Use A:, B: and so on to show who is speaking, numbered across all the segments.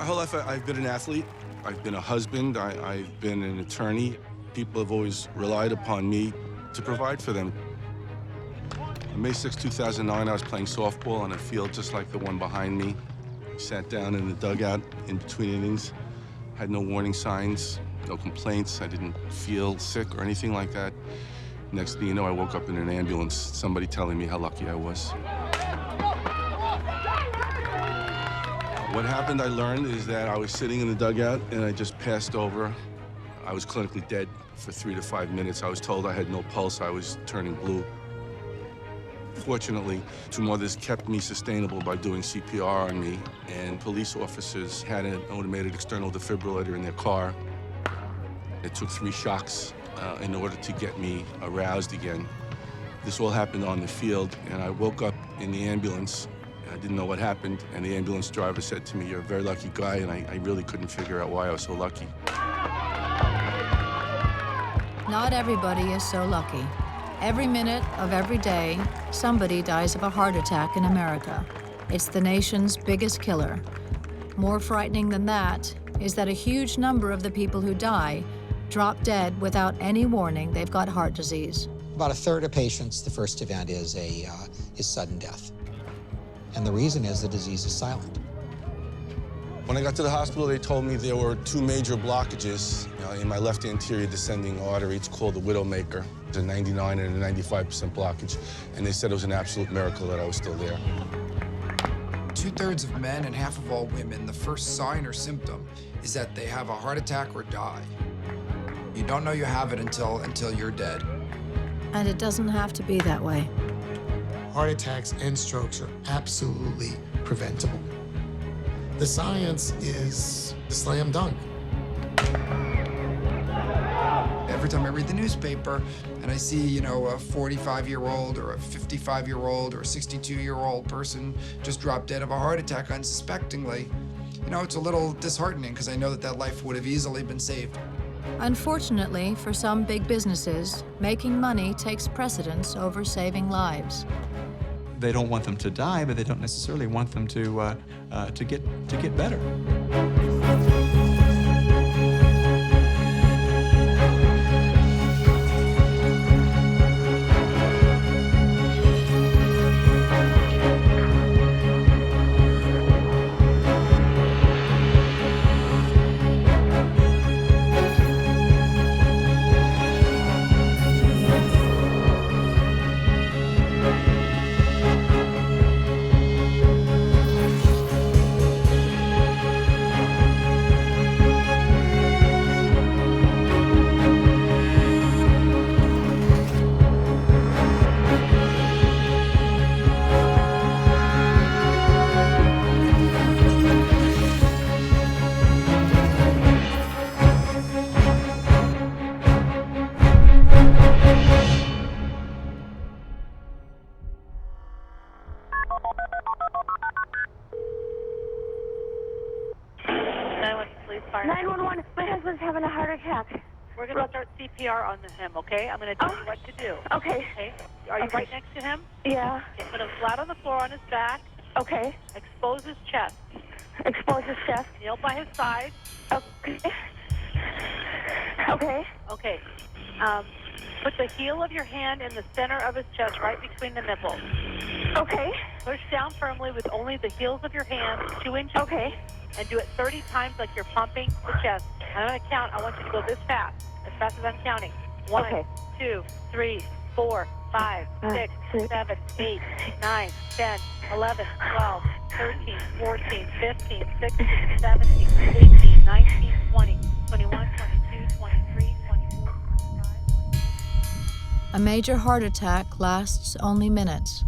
A: whole life, I've been an athlete. I've been a husband. I've been an attorney. People have always relied upon me to provide for them. On May 6, 2009, I was playing softball on a field just like the one behind me. Sat down in the dugout in between innings. Had no warning signs, no complaints. I didn't feel sick or anything like that. Next thing you know, I woke up in an ambulance, somebody telling me how lucky I was. What happened, I learned, is that I was sitting in the dugout and I just passed over. I was clinically dead for 3 to 5 minutes. I was told I had no pulse. I was turning blue. Fortunately, two mothers kept me sustainable by doing CPR on me, and police officers had an automated external defibrillator in their car. It took 3 shocks in order to get me aroused again. This all happened on the field, and I woke up in the ambulance. I didn't know what happened, and the ambulance driver said to me, "You're a very lucky guy," and I really couldn't figure out why I was so lucky.
B: Not everybody is so lucky. Every minute of every day, somebody dies of a heart attack in America. It's the nation's biggest killer. More frightening than that is that a huge number of the people who die drop dead without any warning they've got heart disease.
C: About a third of patients, the first event is sudden death. And the reason is the disease is silent.
A: When I got to the hospital, they told me there were 2 major blockages in my left anterior descending artery. It's called the Widowmaker. It's a 99 and a 95% blockage. And they said it was an absolute miracle that I was still there.
D: 2/3 of men and half of all women, the first sign or symptom is that they have a heart attack or die. You don't know you have it until you're dead.
B: And it doesn't have to be that way.
E: Heart attacks and strokes are absolutely preventable. The science is a slam dunk.
D: Every time I read the newspaper and I see, a 45-year-old or a 55-year-old or a 62-year-old person just drop dead of a heart attack unsuspectingly, it's a little disheartening because I know that life would have easily been saved.
B: Unfortunately, for some big businesses, making money takes precedence over saving lives.
F: They don't want them to die, but they don't necessarily want them to get better.
G: Police, fire.
H: 911, my husband's having a heart attack.
G: We're going to start CPR on him, okay? I'm going to tell you what to do.
H: Okay.
G: Okay? Are you right next to him?
H: Yeah.
G: Okay, put him flat on the floor on his back.
H: Okay.
G: Expose his chest.
H: Expose his chest.
G: Kneel by his side.
H: Okay. Okay.
G: Okay. Put the heel of your hand in the center of his chest, right between the nipples.
H: Okay.
G: Push down firmly with only the heels of your hand, 2 inches.
H: Okay.
G: And do it 30 times like you're pumping the chest. I'm going to count. I want you to go this fast as I'm counting. 1,
H: Okay.
G: 2, 3, 4, 5, 6, 7, 8, 9, 10, 11, 12, 13, 14, 15, 16, 17, 18, 19, 20, 21, 22, 23, 24, 25.
B: A major heart attack lasts only minutes.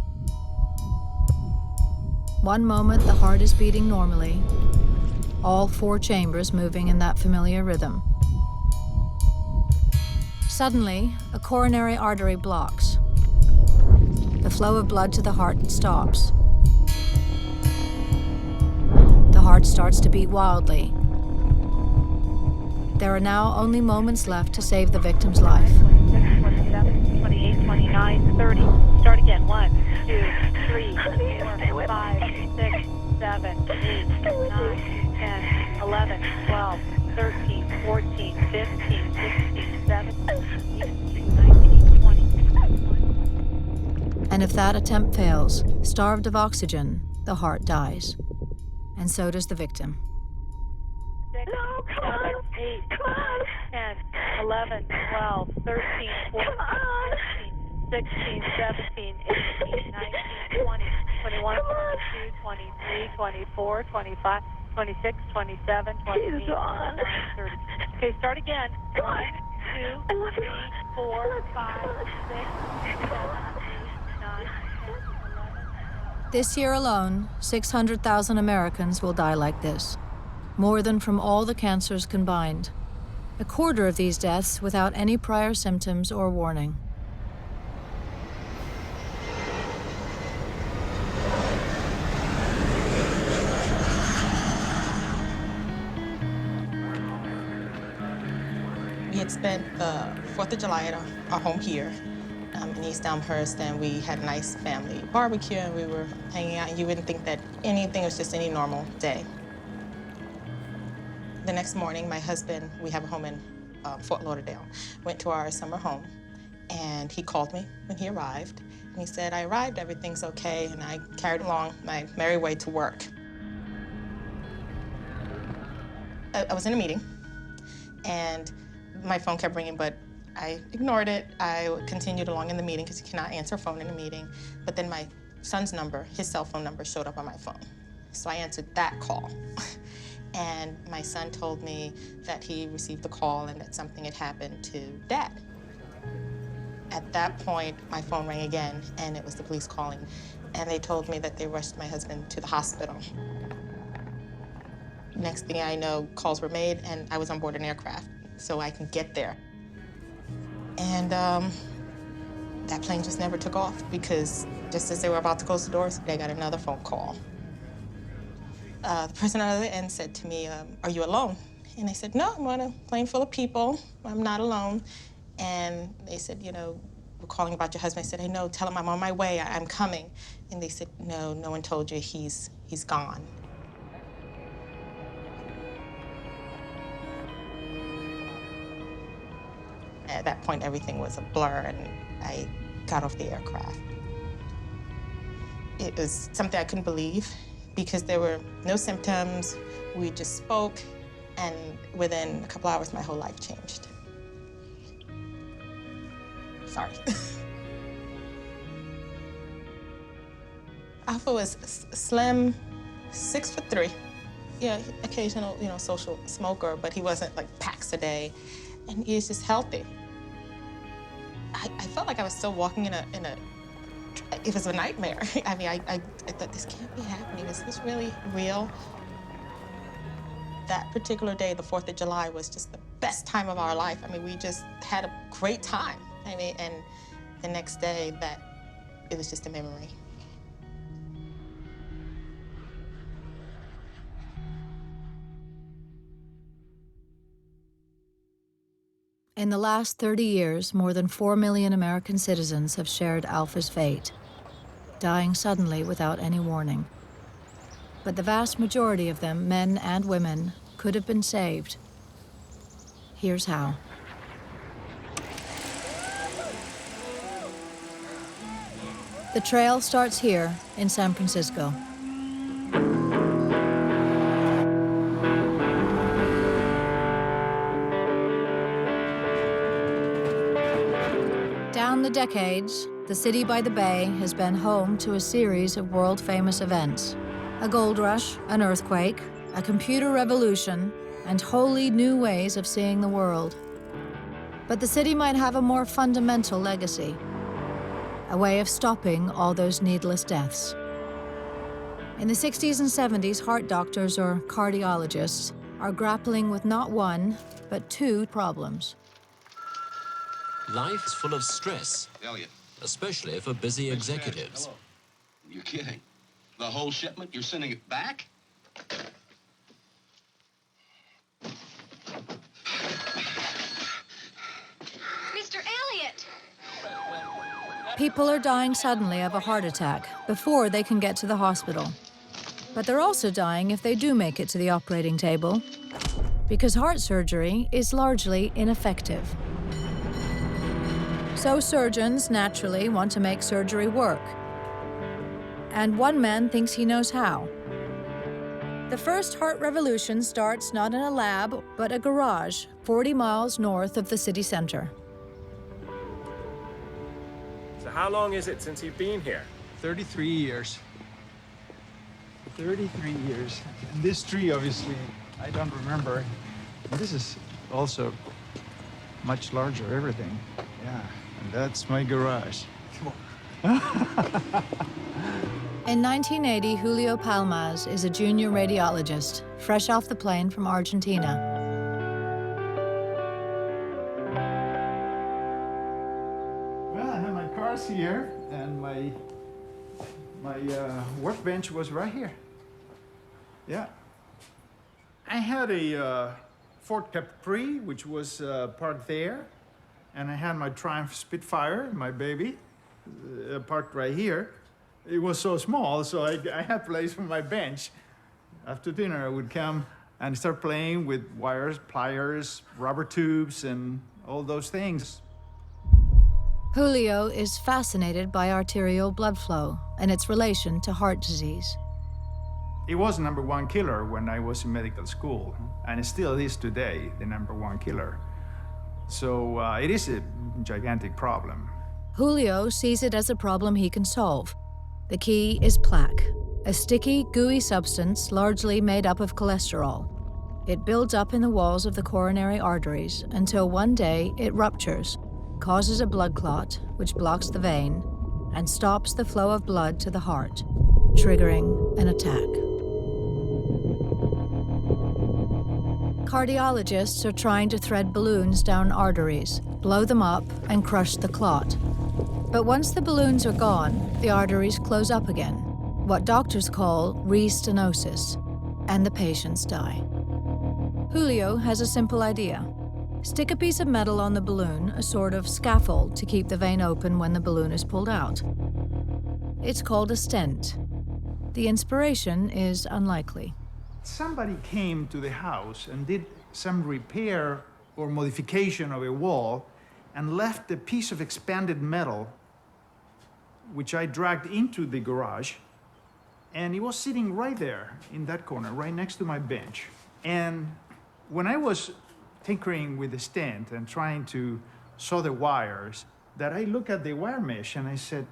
B: One moment the heart is beating normally, all 4 chambers moving in that familiar rhythm. Suddenly, a coronary artery blocks. The flow of blood to the heart stops. The heart starts to beat wildly. There are now only moments left to save the victim's life.
G: 26, 27, 28, 29, 30. Start again. 1, 2, 3, 4, 5, 6, 7, 8, 9, 10, 11, 12, 13, 14, 15, 16, 17, 18, 19, 20.
B: And if that attempt fails, starved of oxygen, the heart dies. And so does the victim.
G: 6, 7, 8, 10, 11, 12, 13, 14, 15, 16, 17, 18, 19, 20, 21, 22, 23, 24, 25, 26, 27, 28, 29, 30. Okay, start again. 1, 2, 3, 4, 5, 6, 7, 8, 9, 10, 11.
B: This year alone, 600,000 Americans will die like this, more than from all the cancers combined. A quarter of these deaths without any prior symptoms or warning.
I: We had spent the 4th of July at our home here in East Elmhurst, and we had a nice family barbecue, and we were hanging out, and you wouldn't think that anything was just any normal day. The next morning, my husband, we have a home in Fort Lauderdale, went to our summer home, and he called me when he arrived, and he said, I arrived, everything's okay, and I carried along my merry way to work. I was in a meeting, and my phone kept ringing, but I ignored it. I continued along in the meeting because you cannot answer a phone in a meeting. But then my son's number, his cell phone number, showed up on my phone. So I answered that call. And my son told me that he received the call and that something had happened to Dad. At that point, my phone rang again, and it was the police calling. And they told me that they rushed my husband to the hospital. Next thing I know, calls were made, and I was on board an aircraft so I can get there. And that plane just never took off because just as they were about to close the doors, they got another phone call. The person on the other end said to me, are you alone? And I said, no, I'm on a plane full of people. I'm not alone. And they said, you know, we're calling about your husband. I said, I know, tell him I'm on my way, I'm coming. And they said, no, no one told you, he's gone. At that point, everything was a blur, and I got off the aircraft. It was something I couldn't believe because there were no symptoms. We just spoke, and within a couple hours, my whole life changed. Sorry. Alpha was slim, 6'3". Yeah, occasional, you know, social smoker, but he wasn't like packs a day, and he was just healthy. I felt like I was still walking in a it was a nightmare. I mean, I thought, this can't be happening. Is this really real? That particular day, the 4th of July, was just the best time of our life. I mean, we just had a great time. I mean, and the next day, it was just a memory.
B: In the last 30 years, more than 4 million American citizens have shared Alpha's fate, dying suddenly without any warning. But the vast majority of them, men and women, could have been saved. Here's how. The trail starts here in San Francisco. Down the decades, the city by the bay has been home to a series of world-famous events. A gold rush, an earthquake, a computer revolution, and wholly new ways of seeing the world. But the city might have a more fundamental legacy, a way of stopping all those needless deaths. In the 60s and 70s, heart doctors or cardiologists are grappling with not one, but two problems.
J: Life is full of stress,
K: Elliot.
J: especially for busy executives.
K: Hello. You're kidding. The whole shipment, you're sending it back?
L: Mr. Elliot!
B: People are dying suddenly of a heart attack before they can get to the hospital. But they're also dying if they do make it to the operating table, because heart surgery is largely ineffective. So surgeons naturally want to make surgery work. And one man thinks he knows how. The first heart revolution starts not in a lab, but a garage 40 miles north of the city center.
M: So how long is it since you've been here?
N: 33 years. 33 years. And this tree, obviously, I don't remember. And this is also much larger, everything. Yeah, and that's my garage. Come on.
B: In 1980, Julio Palmaz is a junior radiologist, fresh off the plane from Argentina.
N: Well, I have my cars here, and my workbench was right here. Yeah. I had a Ford Capri, which was parked there, and I had my Triumph Spitfire, my baby, parked right here. It was so small, so I had place for my bench. After dinner, I would come and start playing with wires, pliers, rubber tubes, and all those things.
B: Julio is fascinated by arterial blood flow and its relation to heart disease.
N: It was the #1 killer when I was in medical school, and it still is today, the #1 killer. So it is a gigantic problem.
B: Julio sees it as a problem he can solve. The key is plaque, a sticky, gooey substance largely made up of cholesterol. It builds up in the walls of the coronary arteries until one day it ruptures, causes a blood clot, which blocks the vein, and stops the flow of blood to the heart, triggering an attack. Cardiologists are trying to thread balloons down arteries, blow them up, and crush the clot. But once the balloons are gone, the arteries close up again, what doctors call restenosis, and the patients die. Julio has a simple idea. Stick a piece of metal on the balloon, a sort of scaffold to keep the vein open when the balloon is pulled out. It's called a stent. The inspiration is unlikely.
N: Somebody came to the house and did some repair or modification of a wall and left a piece of expanded metal, which I dragged into the garage, and it was sitting right there in that corner, right next to my bench. And when I was tinkering with the stent and trying to solder wires, that I looked at the wire mesh and I said,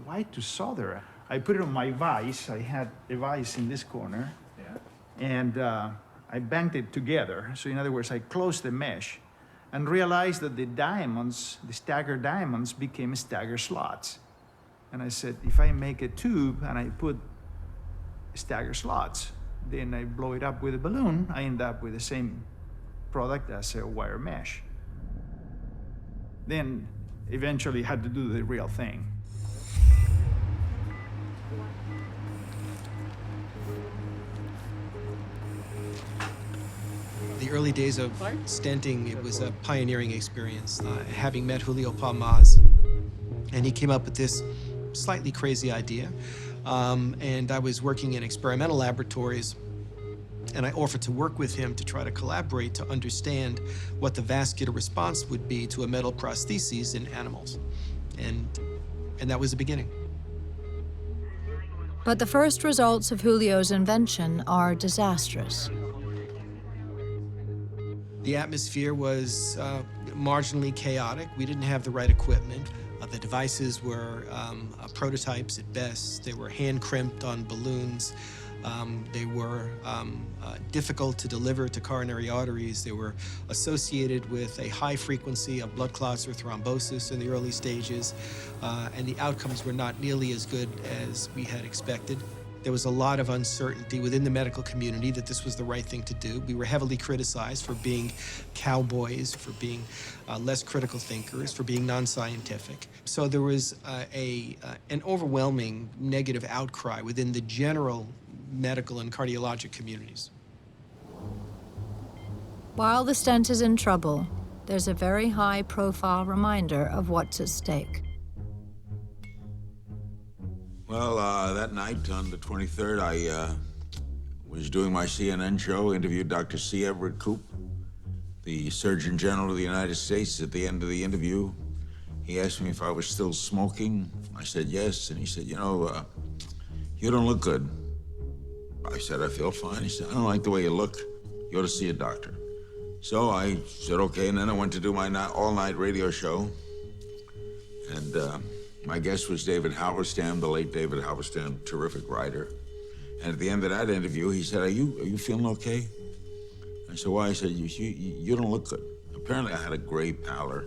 N: why to solder? I put it on my vise. I had a vise in this corner, and I banked it together. So in other words, I closed the mesh and realized that the diamonds, the stagger diamonds, became stagger slots. And I said, if I make a tube and I put stagger slots, then I blow it up with a balloon, I end up with the same product as a wire mesh. Then eventually had to do the real thing.
O: The early days of stenting, it was a pioneering experience, having met Julio Palmaz. And he came up with this slightly crazy idea. And I was working in experimental laboratories, and I offered to work with him to try to collaborate to understand what the vascular response would be to a metal prosthesis in animals. And that was the beginning.
B: But the first results of Julio's invention are disastrous.
O: The atmosphere was marginally chaotic. We didn't have the right equipment. The devices were prototypes at best. They were hand-crimped on balloons. They were difficult to deliver to coronary arteries. They were associated with a high frequency of blood clots or thrombosis in the early stages, and the outcomes were not nearly as good as we had expected. There was a lot of uncertainty within the medical community that this was the right thing to do. We were heavily criticized for being cowboys, for being less critical thinkers, for being non-scientific. So there was an overwhelming negative outcry within the general medical and cardiologic communities.
B: While the stent is in trouble, there's a very high-profile reminder of what's at stake.
P: Well, that night on the 23rd, was doing my CNN show, interviewed Dr. C. Everett Koop, the Surgeon General of the United States. At the end of the interview, he asked me if I was still smoking. I said yes, and he said, you know, you don't look good. I said, I feel fine. He said, I don't like the way you look. You ought to see a doctor. So I said, okay, and then I went to do my all-night radio show. And my guest was David Halberstam, the late David Halberstam, terrific writer. And at the end of that interview, he said, are you feeling okay? I said, why? He said, you don't look good. Apparently, I had a gray pallor.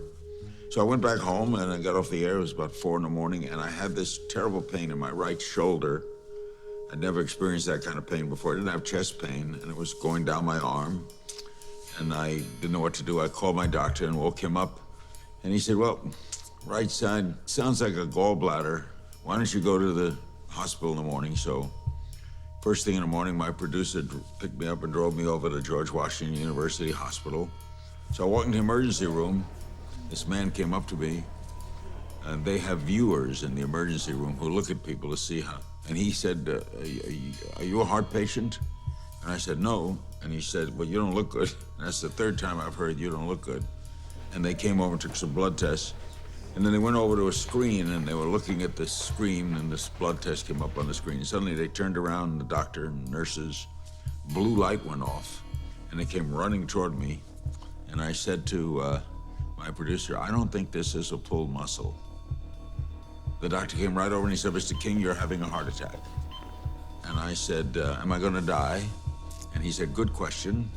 P: So I went back home, and I got off the air. It was about 4 in the morning, and I had this terrible pain in my right shoulder. I'd never experienced that kind of pain before. I didn't have chest pain, and it was going down my arm. And I didn't know what to do. I called my doctor and woke him up. And he said, well, right side sounds like a gallbladder. Why don't you go to the hospital in the morning? So first thing in the morning, my producer picked me up and drove me over to George Washington University Hospital. So I walked into the emergency room. This man came up to me, and they have viewers in the emergency room who look at people to see how. And he said, are you a heart patient? And I said, no. And he said, well, you don't look good. And that's the third time I've heard you don't look good. And they came over and took some blood tests. And then they went over to a screen, and they were looking at the screen, and this blood test came up on the screen. And suddenly they turned around, the doctor and nurses, blue light went off, and they came running toward me. And I said to my producer, I don't think this is a pulled muscle. The doctor came right over and he said, Mr. King, you're having a heart attack. And I said, am I gonna die? And he said, good question.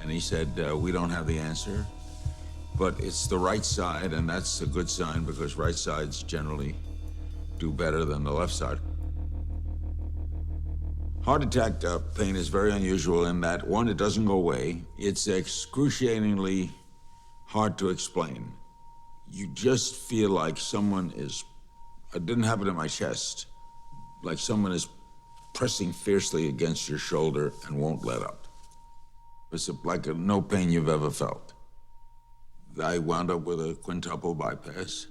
P: And he said, we don't have the answer, but it's the right side, and that's a good sign because right sides generally do better than the left side. Heart attack pain is very unusual in that, one, it doesn't go away. It's excruciatingly hard to explain. You just feel like someone is, it didn't happen in my chest, like someone is pressing fiercely against your shoulder and won't let up. It's like no pain you've ever felt. I wound up with a quintuple bypass.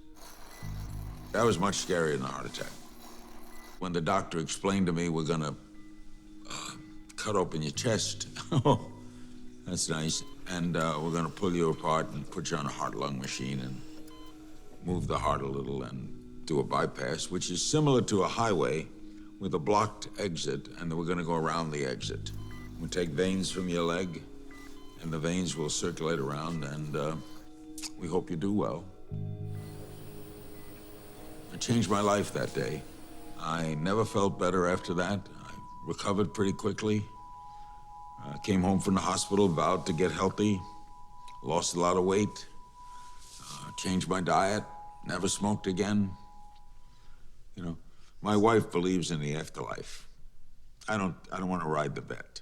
P: That was much scarier than a heart attack. When the doctor explained to me, we're gonna cut open your chest. Oh, that's nice. And we're gonna pull you apart and put you on a heart-lung machine and move the heart a little and do a bypass, which is similar to a highway with a blocked exit, and then we're gonna go around the exit. We'll take veins from your leg, and the veins will circulate around, and we hope you do well. It changed my life that day. I never felt better after that. I recovered pretty quickly. Came home from the hospital, vowed to get healthy, lost a lot of weight, changed my diet, never smoked again. You know, my wife believes in the afterlife. I don't want to ride the bet.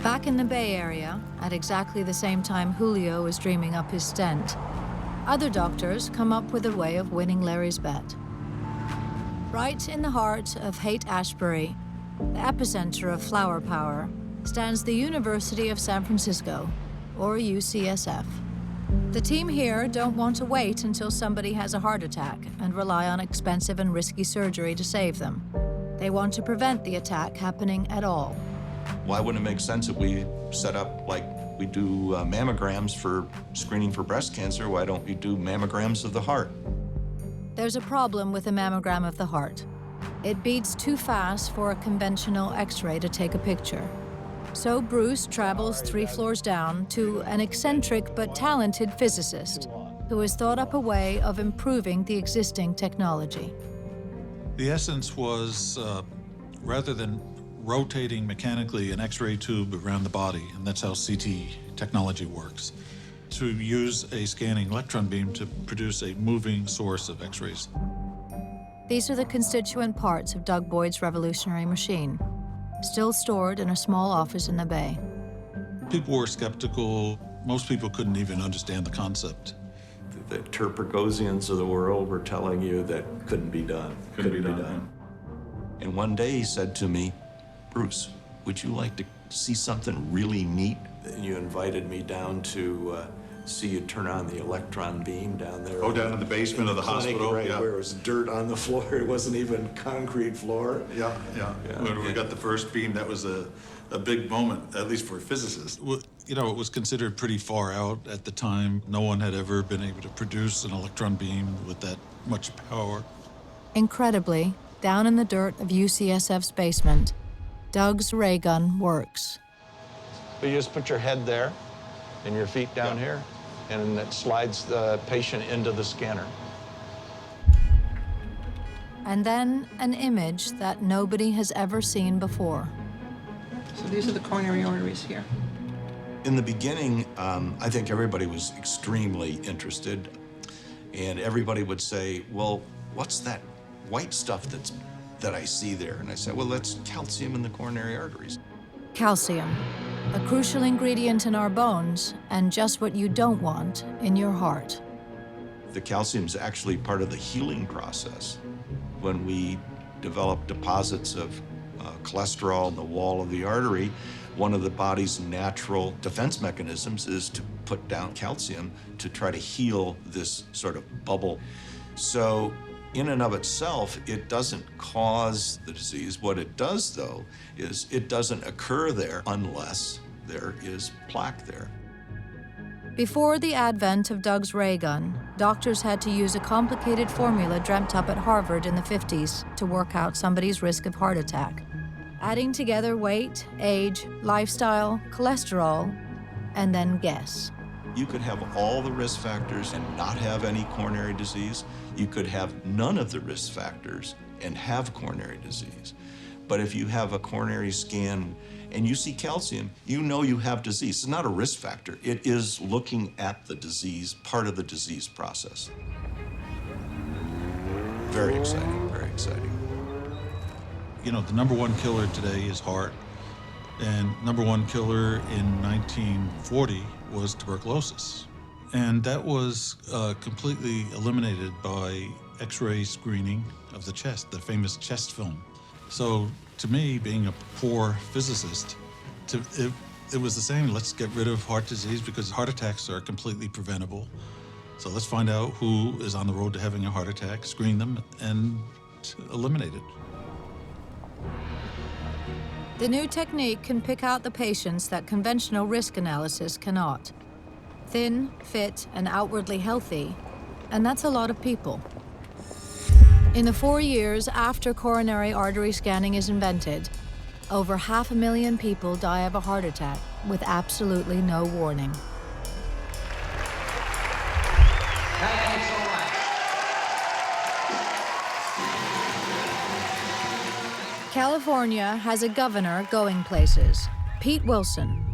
B: Back in the Bay Area, at exactly the same time Julio is dreaming up his stent, other doctors come up with a way of winning Larry's bet. Right in the heart of Haight-Ashbury, the epicenter of flower power, stands the University of San Francisco, or UCSF. The team here don't want to wait until somebody has a heart attack and rely on expensive and risky surgery to save them. They want to prevent the attack happening at all.
Q: Why wouldn't it make sense if we set up like we do mammograms for screening for breast cancer? Why don't we do mammograms of the heart?
B: There's a problem with a mammogram of the heart. It beats too fast for a conventional X-ray to take a picture. So Bruce travels 3 floors down to an eccentric but talented physicist who has thought up a way of improving the existing technology.
R: The essence was, rather than rotating mechanically an X-ray tube around the body, and that's how CT technology works, to use a scanning electron beam to produce a moving source of X-rays.
B: These are the constituent parts of Doug Boyd's revolutionary machine, still stored in a small office in the Bay.
R: People were skeptical. Most people couldn't even understand the concept.
Q: The Terpagosians of the world were telling you that couldn't be done. Couldn't be done. And one day he said to me, Bruce, would you like to see something really neat? And you invited me down to see you turn on the electron beam down there.
R: Oh, down in the basement of the
Q: clinic,
R: hospital?
Q: right,
R: Yeah.
Q: where it was dirt on the floor. It wasn't even concrete floor.
R: Yeah. When we got the first beam, that was a big moment, at least for physicists. You know, it was considered pretty far out at the time. No one had ever been able to produce an electron beam with that much power.
B: Incredibly, down in the dirt of UCSF's basement, Doug's ray gun works.
Q: You just put your head there and your feet down here, and it slides the patient into the scanner.
B: And then an image that nobody has ever seen before.
S: So these are the coronary arteries here.
Q: In the beginning, I think everybody was extremely interested, and everybody would say, well, what's that white stuff that I see there? And I said, well, that's calcium in the coronary arteries.
B: Calcium, a crucial ingredient in our bones and just what you don't want in your heart.
Q: The calcium is actually part of the healing process. When we develop deposits of cholesterol in the wall of the artery, one of the body's natural defense mechanisms is to put down calcium to try to heal this sort of bubble. So in and of itself, it doesn't cause the disease. What it does, though, is it doesn't occur there unless there is plaque there.
B: Before the advent of Doug's ray gun, doctors had to use a complicated formula dreamt up at Harvard in the 50s to work out somebody's risk of heart attack. Adding together weight, age, lifestyle, cholesterol, and then guess.
Q: You could have all the risk factors and not have any coronary disease. You could have none of the risk factors and have coronary disease. But if you have a coronary scan and you see calcium, you know you have disease. It's not a risk factor. It is looking at the disease, part of the disease process. Very exciting, very exciting.
R: You know, the number one killer today is heart. And number one killer in 1940 was tuberculosis. And that was completely eliminated by X-ray screening of the chest, the famous chest film. So to me, being a poor physicist, it was the same. Let's get rid of heart disease because heart attacks are completely preventable. So let's find out who is on the road to having a heart attack, screen them, and eliminate it.
B: The new technique can pick out the patients that conventional risk analysis cannot. Thin, fit, and outwardly healthy, and that's a lot of people. In the 4 years after coronary artery scanning is invented, over 500,000 people die of a heart attack with absolutely no warning.
T: Thank you so much.
B: California has a governor going places, Pete Wilson.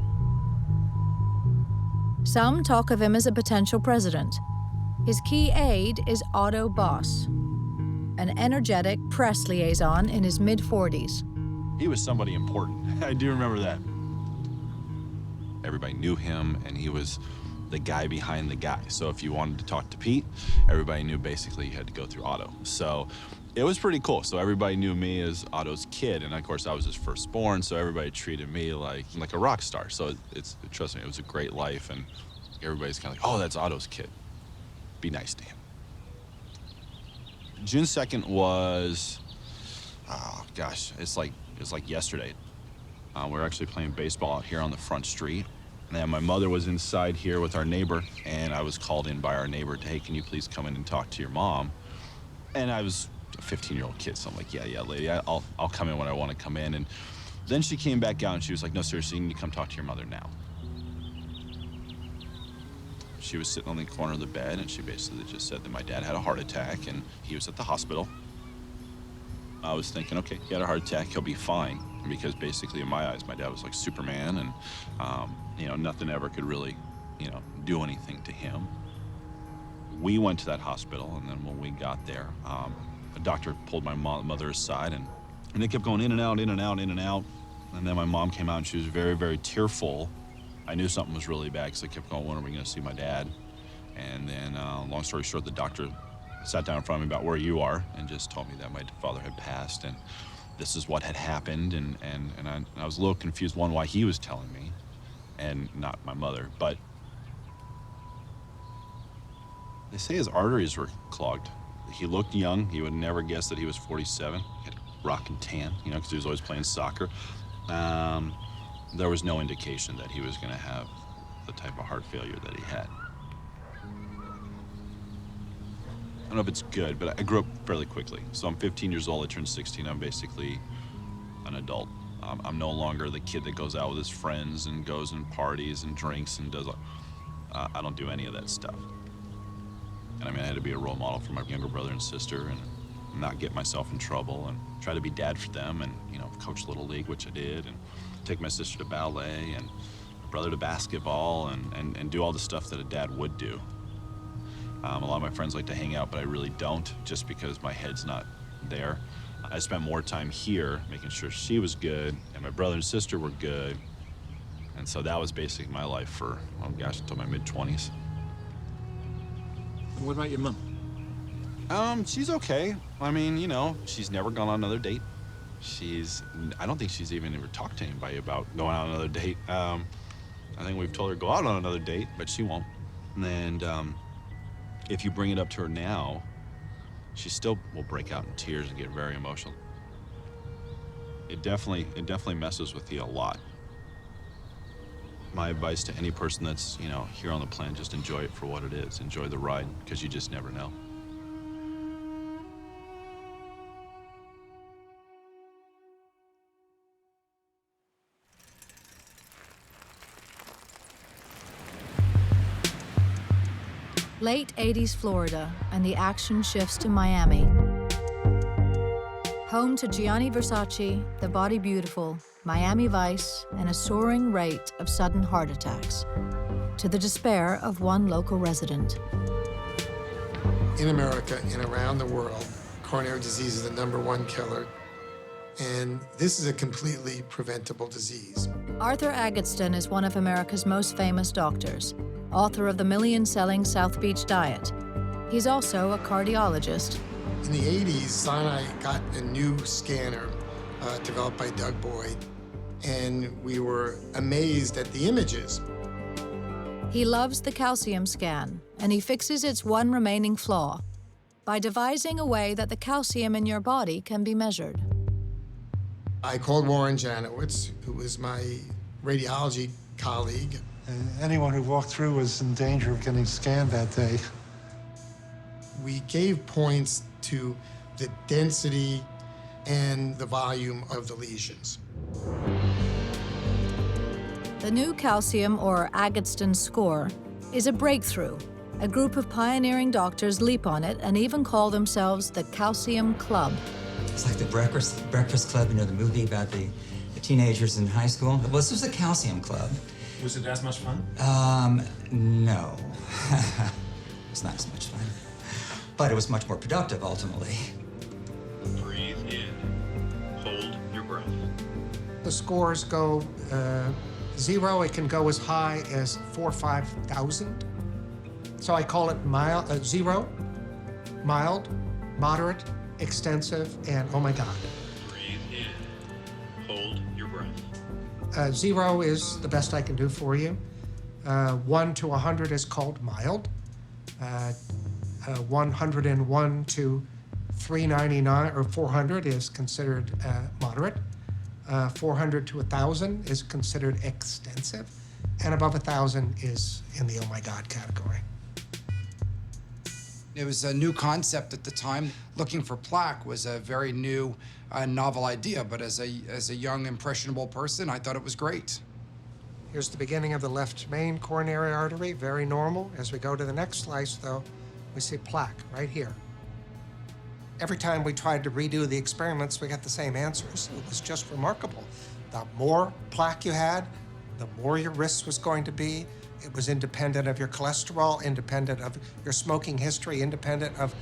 B: Some talk of him as a potential president. His key aide is Otto Boss, an energetic press liaison in his mid-40s.
U: He was somebody important. I do remember that. Everybody knew him, and he was the guy behind the guy. So if you wanted to talk to Pete, everybody knew basically you had to go through Otto. So it was pretty cool. So everybody knew me as Otto's kid, and of course I was his firstborn, so everybody treated me like a rock star. So trust me, it was a great life, and everybody's kind of like, oh, that's Otto's kid. Be nice to him. June 2nd was, oh gosh, it's like yesterday. We were actually playing baseball out here on the front street. And my mother was inside here with our neighbor, and I was called in by our neighbor to, hey, can you please come in and talk to your mom? And I was a 15-year-old kid, so I'm like, yeah, lady, I'll come in when I want to come in. And then she came back out, and she was like, no, seriously, you need to come talk to your mother now. She was sitting on the corner of the bed, and she basically just said that my dad had a heart attack, and he was at the hospital. I was thinking, okay, he had a heart attack, he'll be fine. Because basically, in my eyes, my dad was like Superman, and nothing ever could really, do anything to him. We went to that hospital, and then when we got there, a doctor pulled my mother aside, and they kept going in and out, in and out, in and out. And then my mom came out, and she was very, very tearful. I knew something was really bad, because I kept going, when are we going to see my dad? And then, long story short, the doctor sat down in front of me about where you are, and just told me that my father had passed, and this is what had happened, and I was a little confused, one, why he was telling me, and not my mother. But they say his arteries were clogged. He looked young. He would never guess that he was 47. He had a rockin' tan, you know, because he was always playing soccer. There was no indication that he was going to have the type of heart failure that he had. I don't know if it's good, but I grew up fairly quickly. So I'm 15 years old. I turned 16. I'm basically an adult. I'm no longer the kid that goes out with his friends and goes and parties and drinks and does. I don't do any of that stuff. And I mean, I had to be a role model for my younger brother and sister and not get myself in trouble and try to be dad for them and, you know, coach Little League, which I did, and take my sister to ballet and my brother to basketball and do all the stuff that a dad would do. A lot of my friends like to hang out, but I really don't, just because my head's not there. I spent more time here making sure she was good and my brother and sister were good. And so that was basically my life for, oh gosh, until my mid-20s.
C: What about your mom?
U: She's okay. I mean, you know, she's never gone on another date. I don't think she's even ever talked to anybody about going on another date. I think we've told her to go out on another date, but she won't. And if you bring it up to her now, she still will break out in tears and get very emotional. It definitely messes with you a lot. My advice to any person that's, you know, here on the planet, just enjoy it for what it is. Enjoy the ride, because you just never know.
B: Late 80s Florida, and the action shifts to Miami. Home to Gianni Versace, The Body Beautiful, Miami Vice, and a soaring rate of sudden heart attacks, to the despair of one local resident.
E: In America and around the world, coronary disease is the #1 killer, and this is a completely preventable disease.
B: Arthur Agatston is one of America's most famous doctors, author of the million-selling South Beach Diet. He's also a cardiologist.
E: In the 80s, Sinai got a new scanner developed by Doug Boyd, and we were amazed at the images.
B: He loves the calcium scan, and he fixes its one remaining flaw by devising a way that the calcium in your body can be measured.
E: I called Warren Janowitz, who was my radiology colleague.
V: Anyone who walked through was in danger of getting scanned that day.
E: We gave points to the density and the volume of the lesions.
B: The new calcium, or Agatston score, is a breakthrough. A group of pioneering doctors leap on it and even call themselves the Calcium Club.
W: It's like the Breakfast Club, you know, the movie about the teenagers in high school. Well, this was the Calcium Club.
C: Was it as much fun?
W: No. It's not as much fun. But it was much more productive, ultimately.
C: Breathe in. Hold your breath.
X: The scores go 0. It can go as high as 4,000 or 5,000. So I call it mild, 0, mild, moderate, extensive, and oh my God.
C: Breathe in. Hold your breath.
X: 0 is the best I can do for you. 1 to 100 is called mild. 101 to 399 or 400 is considered moderate. 400 to 1,000 is considered extensive, and above 1,000 is in the oh my God category.
D: It was a new concept at the time. Looking for plaque was a very new, novel idea, but as a young, impressionable person, I thought it was great.
X: Here's the beginning of the left main coronary artery, very normal. As we go to the next slice, though, we see plaque right here. Every time we tried to redo the experiments, we got the same answers. It was just remarkable. The more plaque you had, the more your risk was going to be. It was independent of your cholesterol, independent of your smoking history, independent of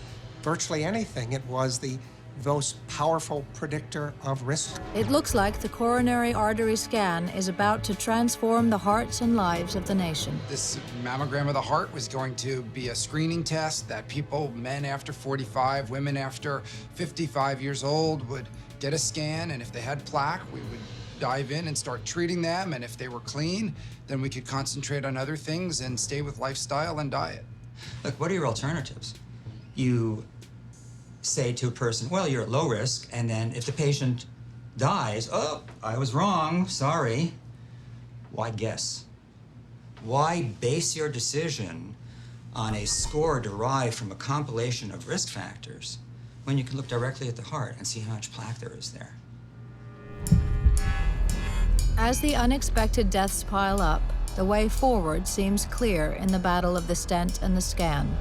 X: virtually anything. It was the most powerful predictor of risk.
B: It looks like the coronary artery scan is about to transform the hearts and lives of the nation.
D: This mammogram of the heart was going to be a screening test that people, men after 45, women after 55 years old, would get a scan, and if they had plaque, we would dive in and start treating them, and if they were clean, then we could concentrate on other things and stay with lifestyle and diet.
W: Look, what are your alternatives? You say to a person, well, you're at low risk, and then if the patient dies, oh, I was wrong, sorry. Why guess? Why base your decision on a score derived from a compilation of risk factors when you can look directly at the heart and see how much plaque there is there?
B: As the unexpected deaths pile up, the way forward seems clear in the battle of the stent and the scan.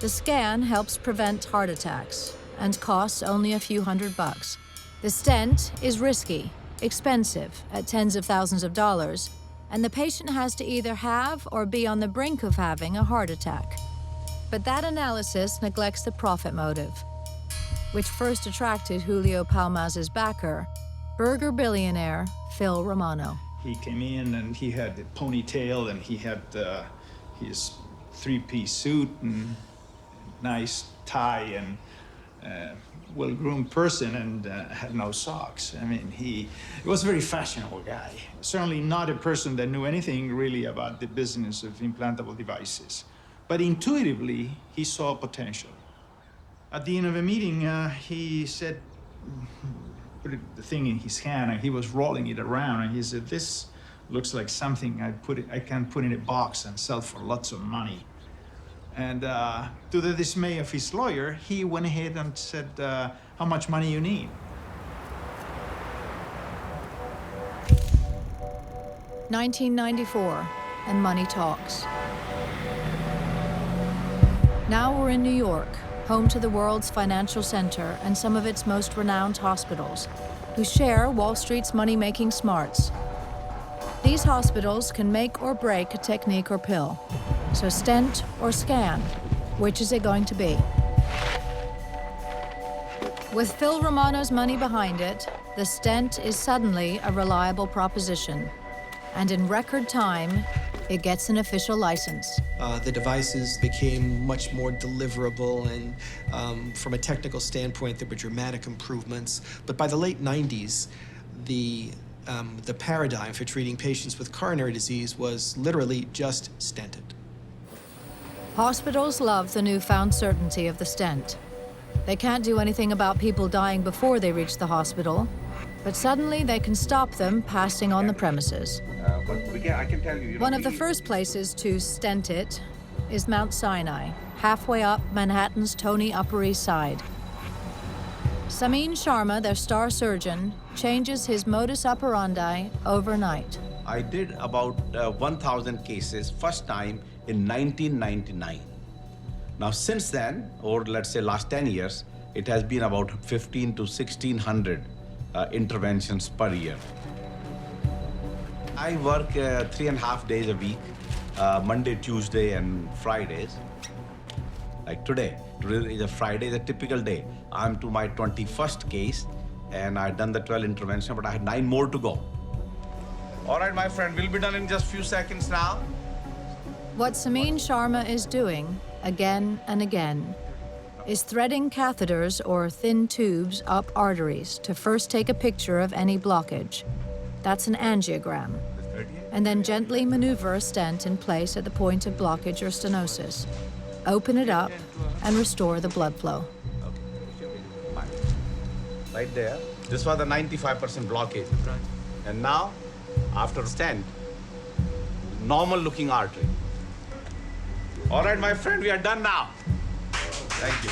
B: The scan helps prevent heart attacks and costs only a few $100. The stent is risky, expensive at tens of thousands of dollars, and the patient has to either have or be on the brink of having a heart attack. But that analysis neglects the profit motive, which first attracted Julio Palmaz's backer, burger billionaire Phil Romano.
N: He came in and he had the ponytail and he had his three-piece suit and nice tie and well-groomed person and had no socks. I mean, he was a very fashionable guy. Certainly not a person that knew anything really about the business of implantable devices. But intuitively, he saw potential. At the end of a meeting, he said, put the thing in his hand and he was rolling it around and he said, this looks like something I can put in a box and sell for lots of money. And to the dismay of his lawyer, he went ahead and said, how much money you need?
B: $1994, and money talks. Now we're in New York, home to the world's financial center and some of its most renowned hospitals, who share Wall Street's money-making smarts. These hospitals can make or break a technique or pill. So stent or scan, which is it going to be? With Phil Romano's money behind it, the stent is suddenly a reliable proposition. And in record time, it gets an official license.
O: The devices became much more deliverable, and from a technical standpoint, there were dramatic improvements. But by the late 90s, the paradigm for treating patients with coronary disease was literally just stented.
B: Hospitals love the newfound certainty of the stent. They can't do anything about people dying before they reach the hospital, but suddenly they can stop them passing on the premises.
K: I can tell you,
B: One of the first places to stent it is Mount Sinai, halfway up Manhattan's Tony Upper East Side. Samin Sharma, their star surgeon, changes his modus operandi overnight.
A: I did about 1,000 cases first time in 1999. Now since then, or let's say last 10 years, it has been about 15 to 1,600 interventions per year. I work 3.5 days a week, Monday, Tuesday, and Fridays. Like today is a Friday, is a typical day. I'm to my 21st case, and I've done the 12 intervention, but I had 9 more to go. All right, my friend, we'll be done in just a few seconds now.
B: What Samin Sharma is doing, again and again, is threading catheters or thin tubes up arteries to first take a picture of any blockage. That's an angiogram. And then gently maneuver a stent in place at the point of blockage or stenosis. Open it up and restore the blood flow.
A: Right there. This was the 95% blockage. And now, after stent, normal looking artery. All right, my friend, we are done now. Thank you.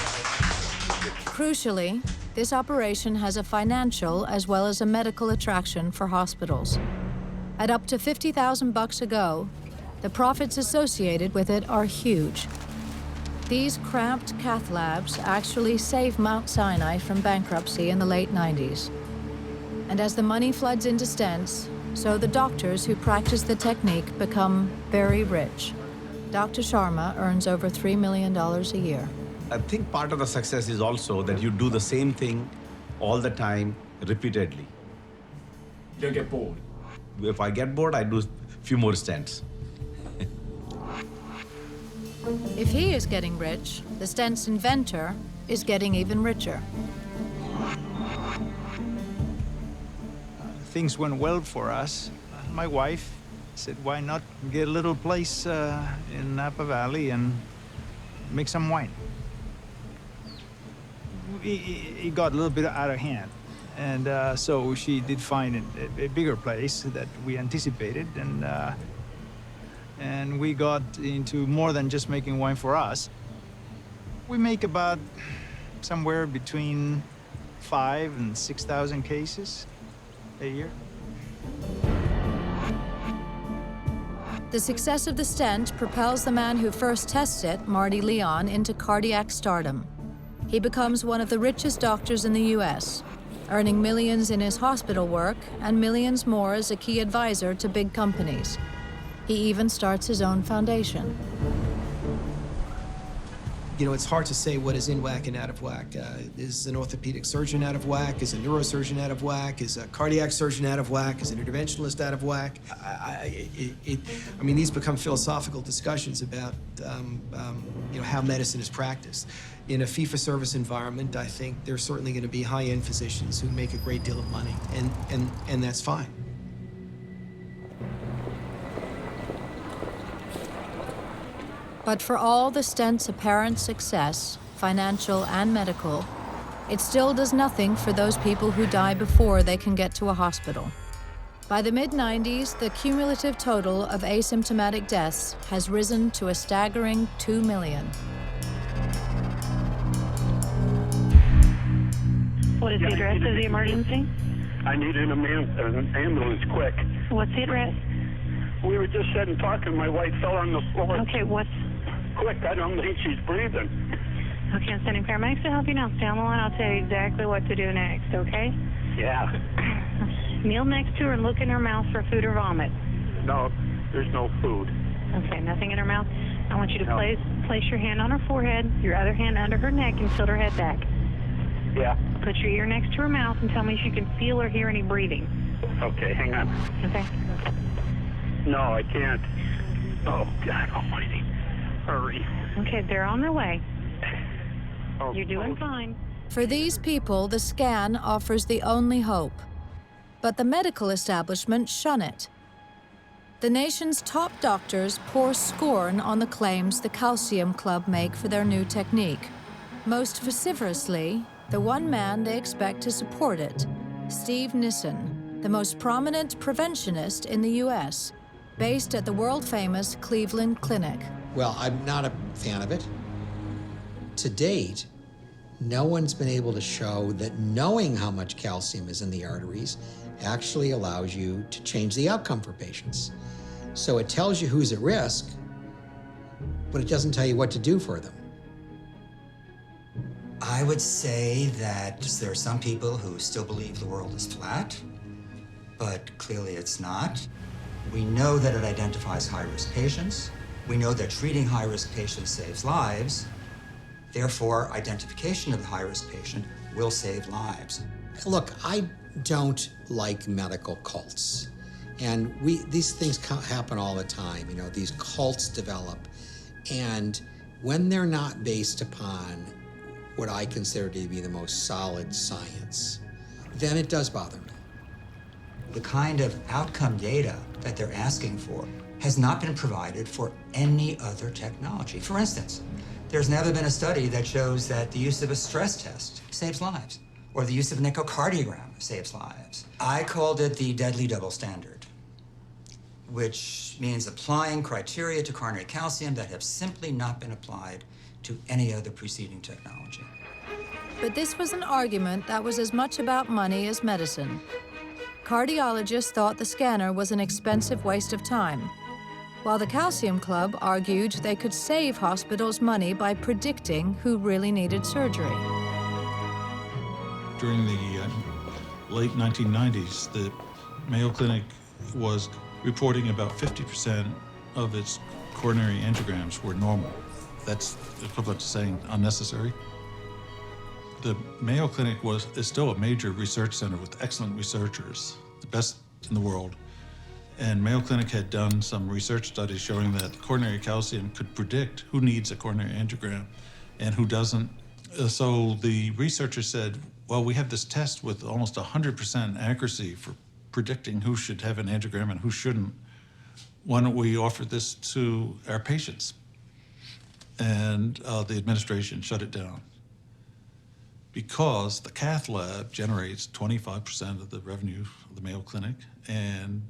B: Crucially, this operation has a financial as well as a medical attraction for hospitals. At up to $50,000 a go, the profits associated with it are huge. These cramped cath labs actually saved Mount Sinai from bankruptcy in the late 90s. And as the money floods into stents, so the doctors who practice the technique become very rich. Dr. Sharma earns over $3 million a year.
A: I think part of the success is also that you do the same thing all the time, repeatedly.
K: You don't get bored.
A: If I get bored, I do a few more stents.
B: If he is getting rich, the stent's inventor is getting even richer.
N: things went well for us, my wife said, why not get a little place in Napa Valley and make some wine? It got a little bit out of hand. And so she did find a bigger place that we anticipated, and we got into more than just making wine for us. We make about somewhere between 5,000 and 6,000 cases a year.
B: The success of the stent propels the man who first tested it, Marty Leon, into cardiac stardom. He becomes one of the richest doctors in the U.S., earning millions in his hospital work and millions more as a key advisor to big companies. He even starts his own foundation.
O: You know, it's hard to say what is in whack and out of whack. Is an orthopedic surgeon out of whack? Is a neurosurgeon out of whack? Is a cardiac surgeon out of whack? Is an interventionalist out of whack? I mean, these become philosophical discussions about you know, how medicine is practiced. In a fee-for-service environment, I think there's certainly going to be high-end physicians who make a great deal of money, and that's fine.
B: But for all the stent's apparent success, financial and medical, it still does nothing for those people who die before they can get to a hospital. By the mid-90s, the cumulative total of asymptomatic deaths has risen to a staggering 2 million.
F: What is the address of the emergency?
G: I need an ambulance quick.
F: What's the address?
G: We were just sitting talking. My wife fell on the floor.
F: Okay, what's...
G: Quick, I don't think she's breathing.
F: Okay, I'm sending paramedics to help you now. Stay on the line. I'll tell you exactly what to do next, okay?
G: Yeah.
F: Kneel next to her and look in her mouth for food or vomit.
G: No, there's no food.
F: Okay, nothing in her mouth. I want you to place your hand on her forehead, your other hand under her neck, and tilt her head back.
G: Yeah.
F: Put your ear next to her mouth and tell me if you can feel or hear any breathing.
G: Okay, hang on.
F: Okay.
G: No, I can't. Oh, God almighty. Hurry.
F: Okay, they're on their way.
G: Oh,
F: You're doing fine.
B: For these people, the scan offers the only hope. But the medical establishment shun it. The nation's top doctors pour scorn on the claims the Calcium Club make for their new technique. Most vociferously, the one man they expect to support it, Steve Nissen, the most prominent preventionist in the U.S., based at the world-famous Cleveland Clinic.
H: Well, I'm not a fan of it. To date, no one's been able to show that knowing how much calcium is in the arteries actually allows you to change the outcome for patients. So it tells you who's at risk, but it doesn't tell you what to do for them.
W: I would say that there are some people who still believe the world is flat, but clearly it's not. We know that it identifies high-risk patients. We know that treating high-risk patients saves lives. Therefore, identification of the high-risk patient will save lives.
H: Look, I don't like medical cults. And these things happen all the time. You know, these cults develop. And when they're not based upon what I consider to be the most solid science, then it does bother me.
W: The kind of outcome data that they're asking for has not been provided for any other technology. For instance, there's never been a study that shows that the use of a stress test saves lives, or the use of an echocardiogram saves lives. I called it the deadly double standard, which means applying criteria to coronary calcium that have simply not been applied to any other preceding technology.
B: But this was an argument that was as much about money as medicine. Cardiologists thought the scanner was an expensive waste of time, while the Calcium Club argued they could save hospitals money by predicting who really needed surgery.
R: During the late 1990s, the Mayo Clinic was reporting about 50% of its coronary angiograms were normal. That's equivalent to saying unnecessary. The Mayo Clinic is still a major research center with excellent researchers, the best in the world. And Mayo Clinic had done some research studies showing that coronary calcium could predict who needs a coronary angiogram and who doesn't. So the researchers said, well, we have this test with almost 100% accuracy for predicting who should have an angiogram and who shouldn't. Why don't we offer this to our patients? And the administration shut it down because the cath lab generates 25% of the revenue of the Mayo Clinic, and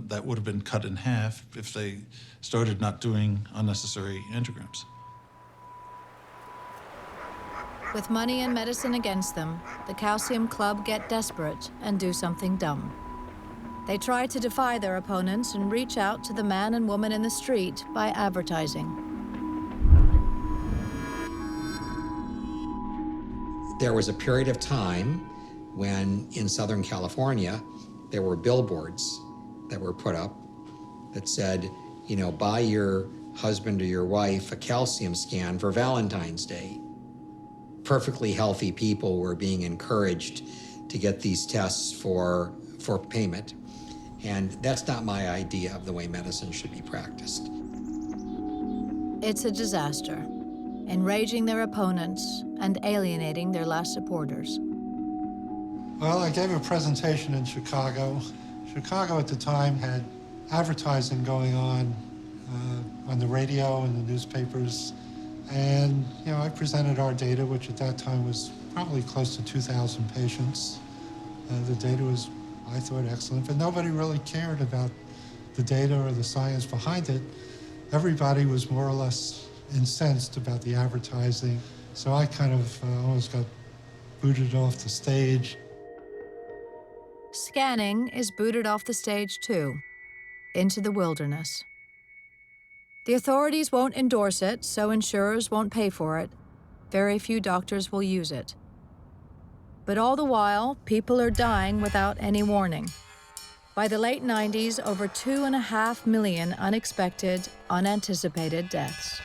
R: that would have been cut in half if they started not doing unnecessary angiograms.
B: With money and medicine against them, the Calcium Club get desperate and do something dumb. They try to defy their opponents and reach out to the man and woman in the street by advertising.
H: There was a period of time when in Southern California, there were billboards that were put up that said, you know, buy your husband or your wife a calcium scan for Valentine's Day. Perfectly healthy people were being encouraged to get these tests for payment. And that's not my idea of the way medicine should be practiced.
B: It's a disaster, enraging their opponents and alienating their last supporters.
V: Well, I gave a presentation in Chicago. Chicago at the time had advertising going on the radio and the newspapers. And, you know, I presented our data, which at that time was probably close to 2,000 patients. The data was, I thought, excellent, but nobody really cared about the data or the science behind it. Everybody was more or less incensed about the advertising. So I kind of almost got booted off the stage.
B: Scanning is booted off the stage too, into the wilderness. The authorities won't endorse it, so insurers won't pay for it. Very few doctors will use it. But all the while, people are dying without any warning. By the late 90s, over 2.5 million unexpected, unanticipated deaths.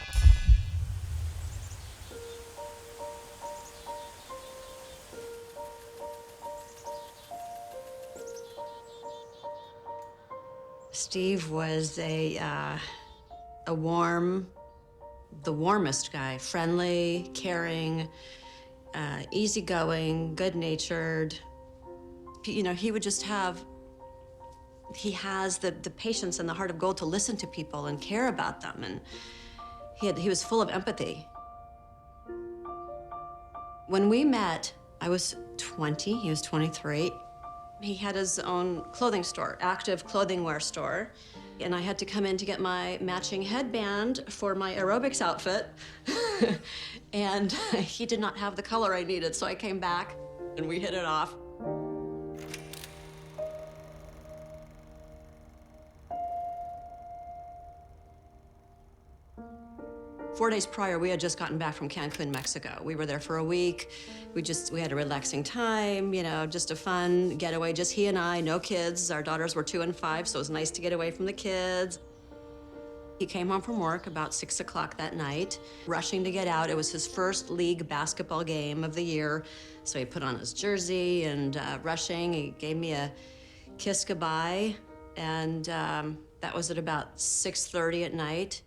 I: Steve was the warmest guy, friendly, caring, easygoing, good-natured. You know, he would just he has the patience and the heart of gold to listen to people and care about them, and he was full of empathy. When we met, I was 20, he was 23. He had his own clothing store, active clothing wear store. And I had to come in to get my matching headband for my aerobics outfit. And he did not have the color I needed, so I came back and we hit it off. Four days prior, we had just gotten back from Cancun, Mexico. We were there for a week. We had a relaxing time, you know, just a fun getaway, just he and I, no kids. Our daughters were 2 and 5, so it was nice to get away from the kids. He came home from work about 6 o'clock that night, rushing to get out. It was his first league basketball game of the year, so he put on his jersey and rushing. He gave me a kiss goodbye, and that was at about 6:30 at night.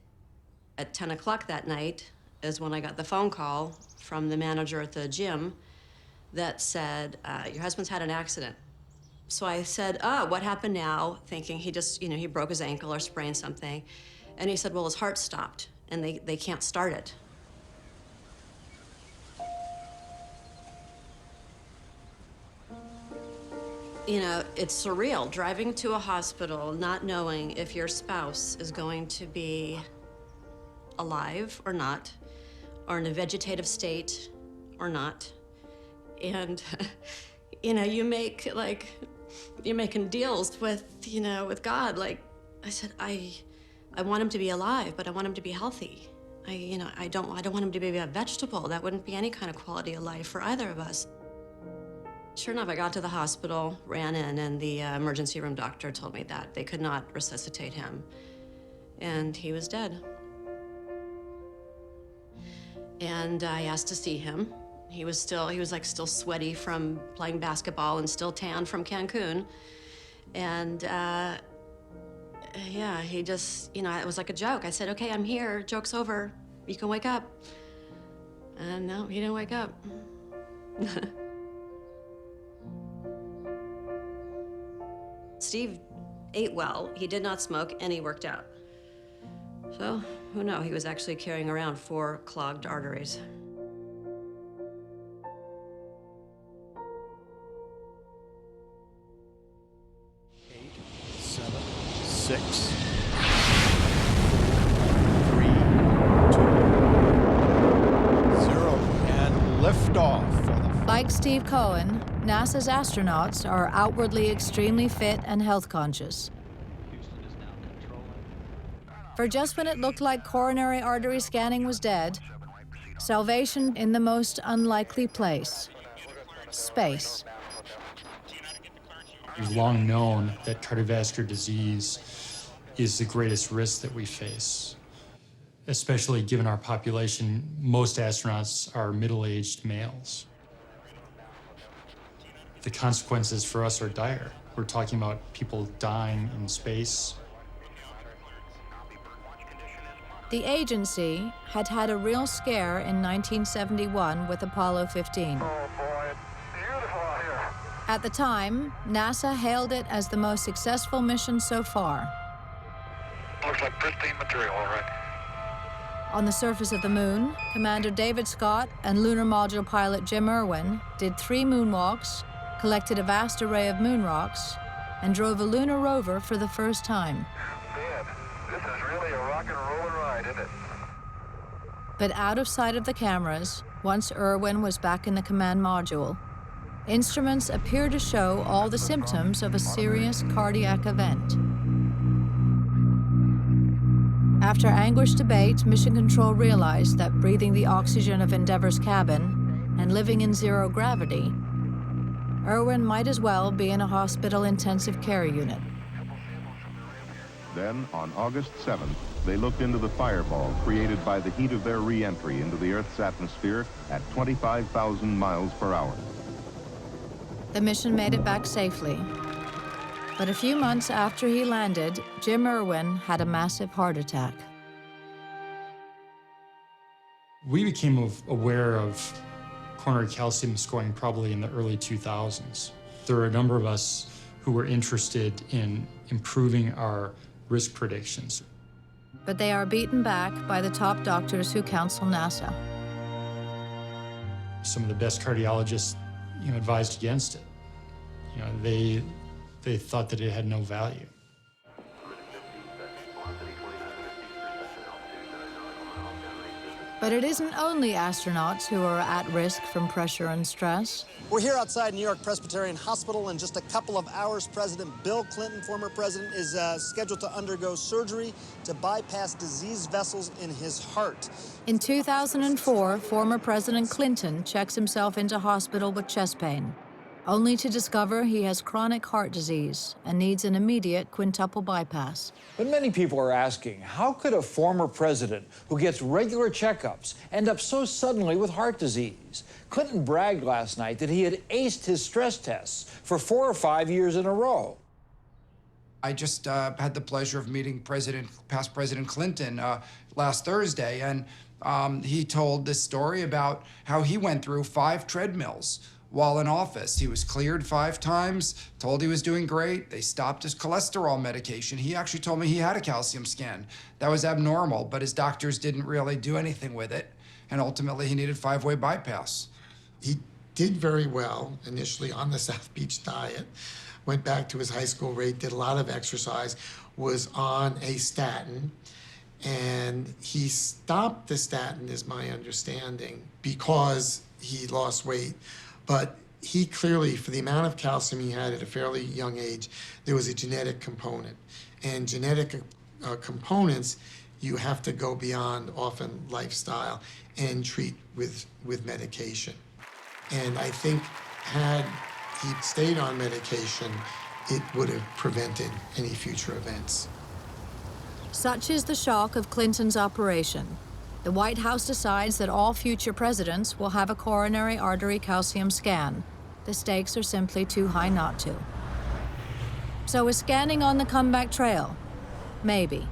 I: At 10 o'clock that night is when I got the phone call from the manager at the gym that said, your husband's had an accident. So I said, what happened now? Thinking he just, you know, he broke his ankle or sprained something. And he said, well, his heart stopped and they can't start it. You know, it's surreal, driving to a hospital, not knowing if your spouse is going to be alive or not, or in a vegetative state or not. And, you know, you're making deals with, you know, with God. Like, I said, I want him to be alive, but I want him to be healthy. I don't want him to be a vegetable. That wouldn't be any kind of quality of life for either of us. Sure enough, I got to the hospital, ran in, and the emergency room doctor told me that they could not resuscitate him. And he was dead. And I asked to see him. He was still sweaty from playing basketball and still tan from Cancun. And yeah, he just, you know, it was like a joke. I said, okay, I'm here, joke's over, you can wake up. And no, he didn't wake up. Steve ate well, he did not smoke, and he worked out. So, who knows? He was actually carrying around 4 clogged arteries.
J: 7, 6, 3, 2, 0, and lift off.
B: Like Steve Cohen, NASA's astronauts are outwardly extremely fit and health conscious. For just when it looked like coronary artery scanning was dead, salvation in the most unlikely place: space.
L: We've long known that cardiovascular disease is the greatest risk that we face, especially given our population. Most astronauts are middle-aged males. The consequences for us are dire. We're talking about people dying in space.
B: The agency had had a real scare in 1971 with Apollo 15. At the time, NASA hailed it as the most successful mission so far.
G: Looks like pristine material, all right.
B: On the surface of the moon, Commander David Scott and Lunar Module pilot Jim Irwin did 3 moonwalks, collected a vast array of moon rocks, and drove a lunar rover for the first time.
G: Man, this is really a rock and roller ride, isn't it?
B: But out of sight of the cameras, once Irwin was back in the command module, instruments appear to show all the symptoms of a serious cardiac event. After anguished debate, Mission Control realized that breathing the oxygen of Endeavour's cabin and living in zero gravity, Irwin might as well be in a hospital intensive care unit.
M: Then, on August 7th, they looked into the fireball created by the heat of their re-entry into the Earth's atmosphere at 25,000 miles per hour.
B: The mission made it back safely. But a few months after he landed, Jim Irwin had a massive heart attack.
L: We became aware of coronary calcium scoring probably in the early 2000s. There were a number of us who were interested in improving our risk predictions.
B: But they are beaten back by the top doctors who counsel NASA.
L: Some of the best cardiologists, advised against it. They thought that it had no value.
B: But it isn't only astronauts who are at risk from pressure and stress.
P: We're here outside New York Presbyterian Hospital. In just a couple of hours, President Bill Clinton, former president, is scheduled to undergo surgery to bypass diseased vessels in his heart.
B: In 2004, former President Clinton checks himself into hospital with chest pain, only to discover he has chronic heart disease and needs an immediate quintuple bypass.
Y: But many people are asking, how could a former president who gets regular checkups end up so suddenly with heart disease? Clinton bragged last night that he had aced his stress tests for 4 or 5 years in a row.
D: I just had the pleasure of meeting past President Clinton last Thursday, and he told this story about how he went through 5 treadmills while in office. He was cleared 5 times, told he was doing great. They stopped his cholesterol medication. He actually told me he had a calcium scan. That was abnormal, but his doctors didn't really do anything with it. And ultimately, he needed 5-way bypass.
E: He did very well initially on the South Beach diet, went back to his high school rate, did a lot of exercise, was on a statin, and he stopped the statin, is my understanding, because he lost weight. But he clearly, for the amount of calcium he had at a fairly young age, there was a genetic component. And genetic components, you have to go beyond often lifestyle and treat with medication. And I think had he stayed on medication, it would have prevented any future events.
B: Such is the shock of Clinton's operation. The White House decides that all future presidents will have a coronary artery calcium scan. The stakes are simply too high not to. So is scanning on the comeback trail? Maybe.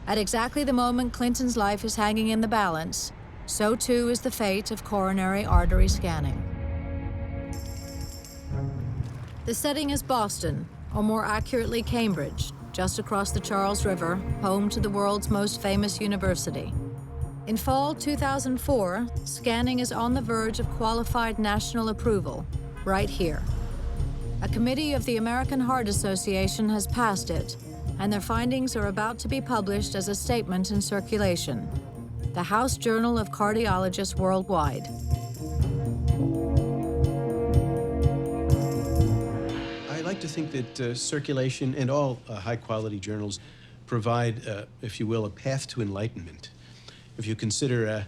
B: At exactly the moment Clinton's life is hanging in the balance, so too is the fate of coronary artery scanning. The setting is Boston, or more accurately, Cambridge, just across the Charles River, home to the world's most famous university. In fall 2004, scanning is on the verge of qualified national approval, right here. A committee of the American Heart Association has passed it, and their findings are about to be published as a statement in circulation. The House Journal of Cardiologists Worldwide.
C: I like to think that circulation and all high-quality journals provide, if you will, a path to enlightenment. If you consider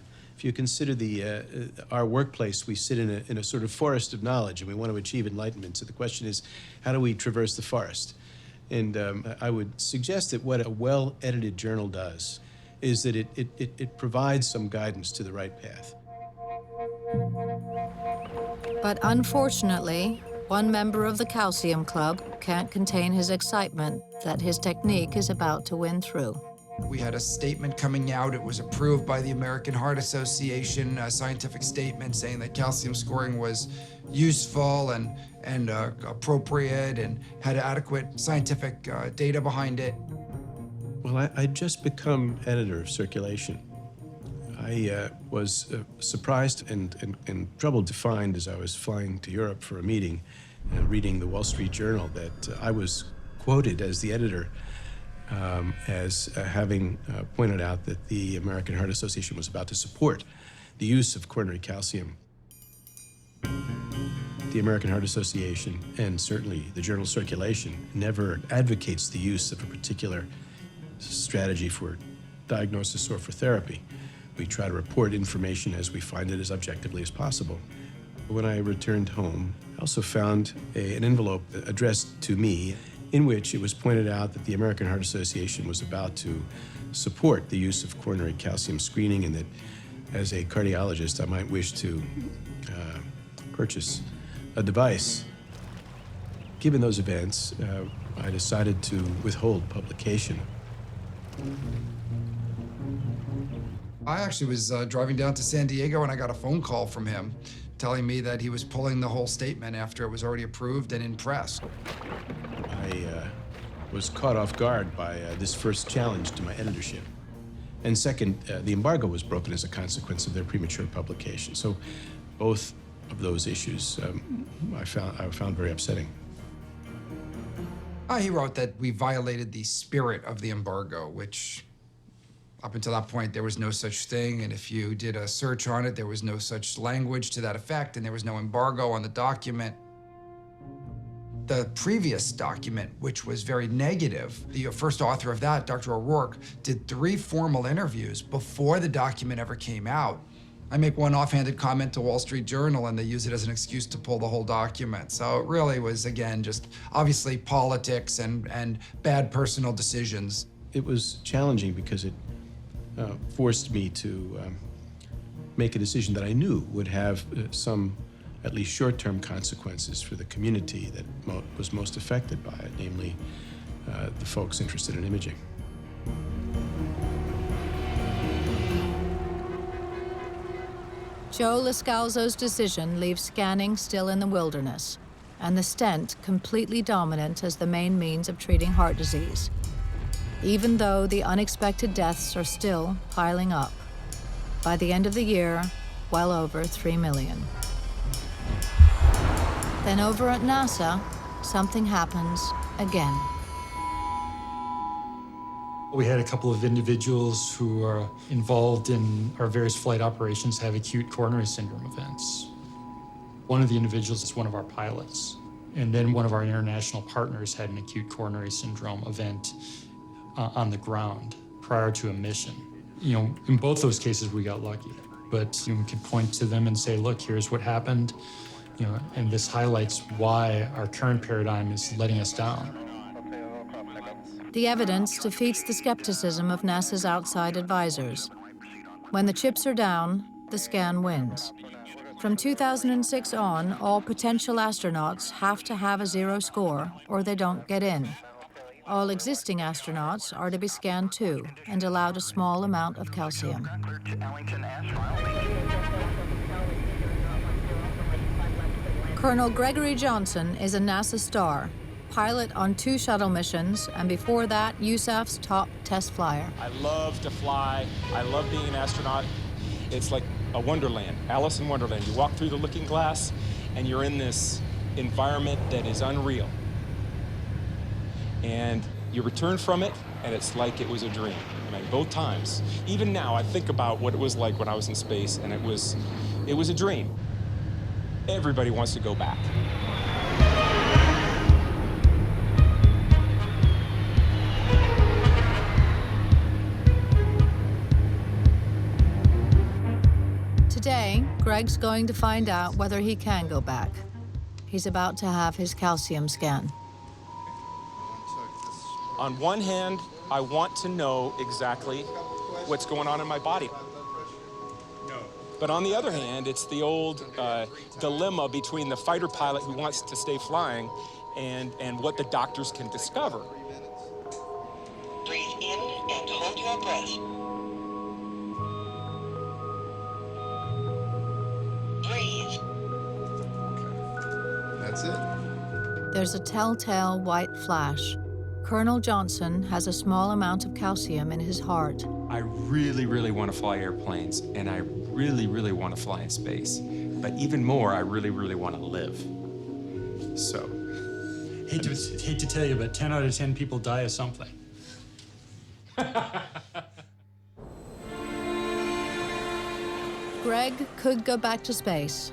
C: our workplace, we sit in a sort of forest of knowledge, and we want to achieve enlightenment. So the question is, how do we traverse the forest? And I would suggest that what a well-edited journal does is that it provides some guidance to the right path.
B: But unfortunately, one member of the Calcium Club can't contain his excitement that his technique is about to win through.
D: We had a statement coming out. It was approved by the American Heart Association, a scientific statement saying that calcium scoring was useful and appropriate and had adequate scientific data behind it.
C: Well, I'd just become editor of Circulation. I was surprised and troubled to find, as I was flying to Europe for a meeting, reading the Wall Street Journal, that I was quoted as the editor as having pointed out that the American Heart Association was about to support the use of coronary calcium. The American Heart Association, and certainly the journal Circulation, never advocates the use of a particular strategy for diagnosis or for therapy. We try to report information as we find it as objectively as possible. When I returned home, I also found an envelope addressed to me in which it was pointed out that the American Heart Association was about to support the use of coronary calcium screening, and that as a cardiologist, I might wish to purchase a device. Given those events, I decided to withhold publication.
D: I actually was driving down to San Diego and I got a phone call from him telling me that he was pulling the whole statement after it was already approved and in press.
C: I was caught off guard by this first challenge to my editorship. And second, the embargo was broken as a consequence of their premature publication. So both of those issues I found very upsetting.
D: He wrote that we violated the spirit of the embargo, which up until that point, there was no such thing. And if you did a search on it, there was no such language to that effect, and there was no embargo on the document. The previous document, which was very negative, the first author of that, Dr. O'Rourke, did 3 formal interviews before the document ever came out. I make one offhanded comment to Wall Street Journal, and they use it as an excuse to pull the whole document. So it really was, again, just obviously politics and bad personal decisions.
C: It was challenging because it forced me to make a decision that I knew would have some, at least short-term consequences for the community that was most affected by it, namely the folks interested in imaging.
B: Joe Lascalzo's decision leaves scanning still in the wilderness, and the stent completely dominant as the main means of treating heart disease, even though the unexpected deaths are still piling up. By the end of the year, well over 3 million. Then over at NASA, something happens again.
L: We had a couple of individuals who are involved in our various flight operations have acute coronary syndrome events. One of the individuals is one of our pilots, and then one of our international partners had an acute coronary syndrome event on the ground prior to a mission. You know, in both those cases, we got lucky, but we could point to them and say, look, here's what happened, you know, and this highlights why our current paradigm is letting us down.
B: The evidence defeats the skepticism of NASA's outside advisors. When the chips are down, the scan wins. From 2006 on, all potential astronauts have to have a 0 score or they don't get in. All existing astronauts are to be scanned too and allowed a small amount of calcium. Colonel Gregory Johnson is a NASA star, pilot on 2 shuttle missions, and before that, USAF's top test flyer.
Q: I love to fly. I love being an astronaut. It's like a wonderland, Alice in Wonderland. You walk through the looking glass, and you're in this environment that is unreal. And you return from it, and it's like it was a dream. I mean, both times. Even now, I think about what it was like when I was in space, and it was a dream. Everybody wants to go back.
B: Today, Greg's going to find out whether he can go back. He's about to have his calcium scan.
Q: On one hand, I want to know exactly what's going on in my body. But on the other hand, it's the old dilemma between the fighter pilot who wants to stay flying and what the doctors can discover.
G: Breathe in and hold your breath. Breathe.
D: That's it.
B: There's a telltale white flash. Colonel Johnson has a small amount of calcium in his heart.
Q: I really, really want to fly airplanes, and I really, really want to fly in space. But even more, I really, really want to live. So.
L: Hate to tell you, but 10 out of 10 people die of something.
B: Greg could go back to space,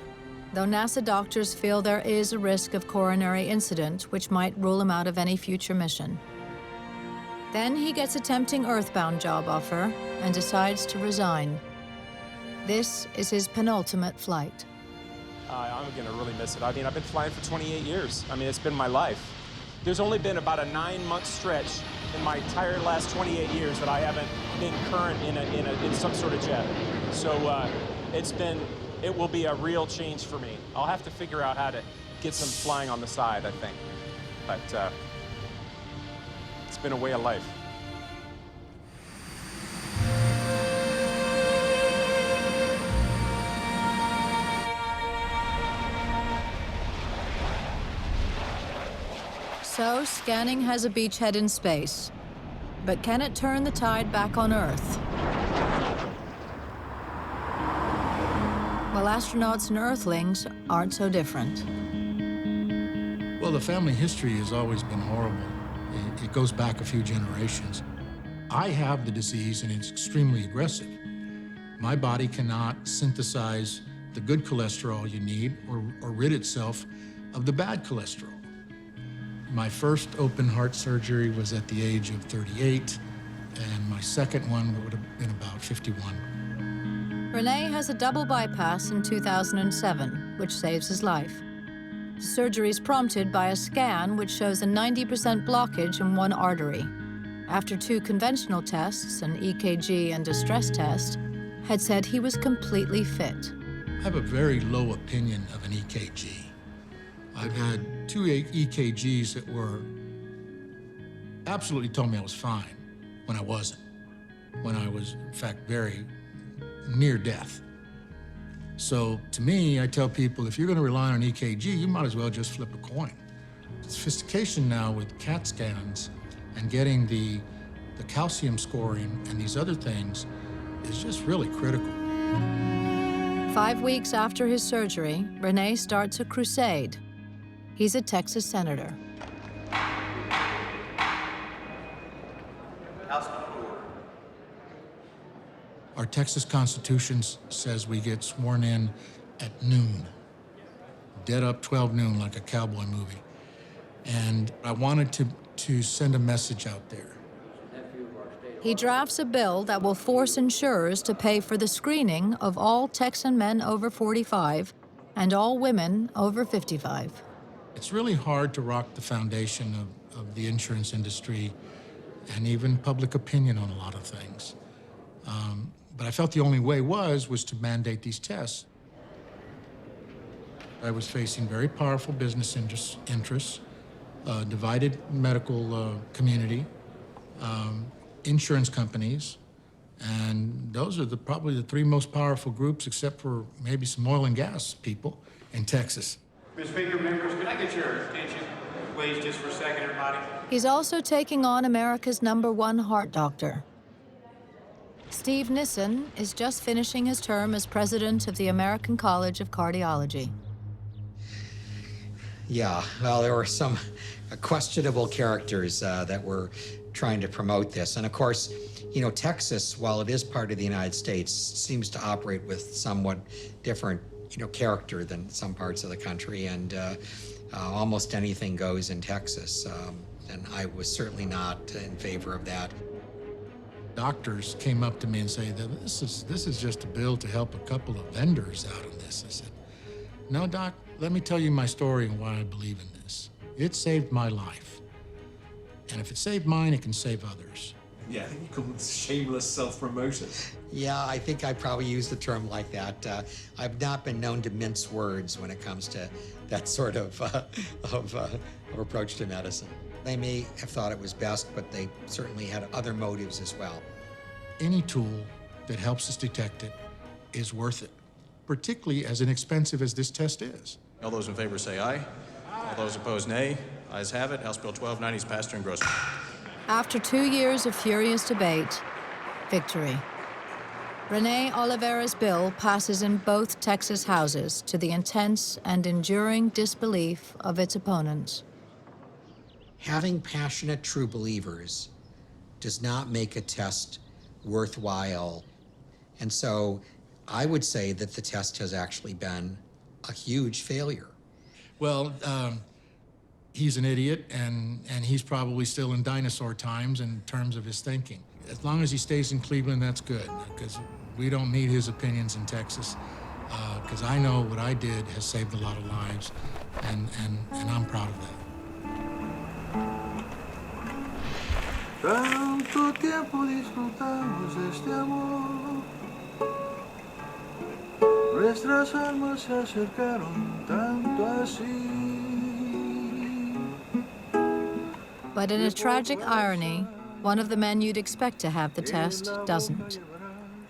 B: though NASA doctors feel there is a risk of coronary incident which might rule him out of any future mission. Then he gets a tempting Earthbound job offer and decides to resign. This is his penultimate flight.
Q: I'm gonna really miss it. I mean, I've been flying for 28 years. I mean, it's been my life. There's only been about a 9-month stretch in my entire last 28 years that I haven't been current in some sort of jet. So it will be a real change for me. I'll have to figure out how to get some flying on the side, I think. But it's been a way of life.
B: So, scanning has a beachhead in space. But can it turn the tide back on Earth? Well, astronauts and Earthlings aren't so different.
S: Well, the family history has always been horrible. It goes back a few generations. I have the disease, and it's extremely aggressive. My body cannot synthesize the good cholesterol you need or rid itself of the bad cholesterol. My first open heart surgery was at the age of 38, and my second one would have been about 51.
B: Rene has a double bypass in 2007, which saves his life. The surgery is prompted by a scan which shows a 90% blockage in one artery. After 2 conventional tests, an EKG and a stress test, had said he was completely fit.
S: I have a very low opinion of an EKG. I've had 2 EKGs that were absolutely told me I was fine when I wasn't, when I was, in fact, very near death. So to me, I tell people, if you're going to rely on an EKG, you might as well just flip a coin. The sophistication now with CAT scans and getting the calcium scoring and these other things is just really critical.
B: 5 weeks after his surgery, Rene starts a crusade. He's a Texas senator.
S: Our Texas Constitution says we get sworn in at noon, dead up 12 noon like a cowboy movie. And I wanted to send a message out there.
B: He drafts a bill that will force insurers to pay for the screening of all Texan men over 45 and all women over 55.
S: It's really hard to rock the foundation of the insurance industry and even public opinion on a lot of things. But I felt the only way was to mandate these tests. I was facing very powerful business interests, divided medical community, insurance companies, and those are probably the 3 most powerful groups, except for maybe some oil and gas people in Texas.
T: Mr. Speaker, members, can I get your attention?
A: please, just for a second, everybody.
B: He's also taking on America's #1 heart doctor. Steve Nissen is just finishing his term as president of the American College of Cardiology.
H: Yeah, well, there were some questionable characters that were trying to promote this. And of course, you know, Texas, while it is part of the United States, seems to operate with somewhat different, you know, character than some parts of the country. And almost anything goes in Texas. And I was certainly not in favor of that.
S: Doctors came up to me and say that this is just a bill to help a couple of vendors out on this. I said, no, Doc, let me tell you my story and why I believe in this. It saved my life. And if it saved mine, it can save others.
K: Yeah, I think you call it shameless self-promotion.
H: Yeah, I think I probably used the term like that. I've not been known to mince words when it comes to that sort of approach to medicine. They may have thought it was best, but they certainly had other motives as well.
S: Any tool that helps us detect it is worth it, particularly as inexpensive as this test is.
T: All those in favor say aye. All those opposed, nay. Ayes have it. House Bill 1290 is passed and engrossed.
B: After 2 years of furious debate, victory. Rene Oliveira's bill passes in both Texas houses to the intense and enduring disbelief of its opponents.
H: Having passionate true believers does not make a test worthwhile. And so I would say that the test has actually been a huge failure.
S: Well, he's an idiot, and he's probably still in dinosaur times in terms of his thinking. As long as he stays in Cleveland, that's good, because we don't need his opinions in Texas, because I know what I did has saved a lot of lives, and I'm proud of that.
A: Tanto tiempo disfrutamos de este amor. Nuestras almas se acercaron tanto así.
B: But in a tragic irony, one of the men you'd expect to have the test doesn't.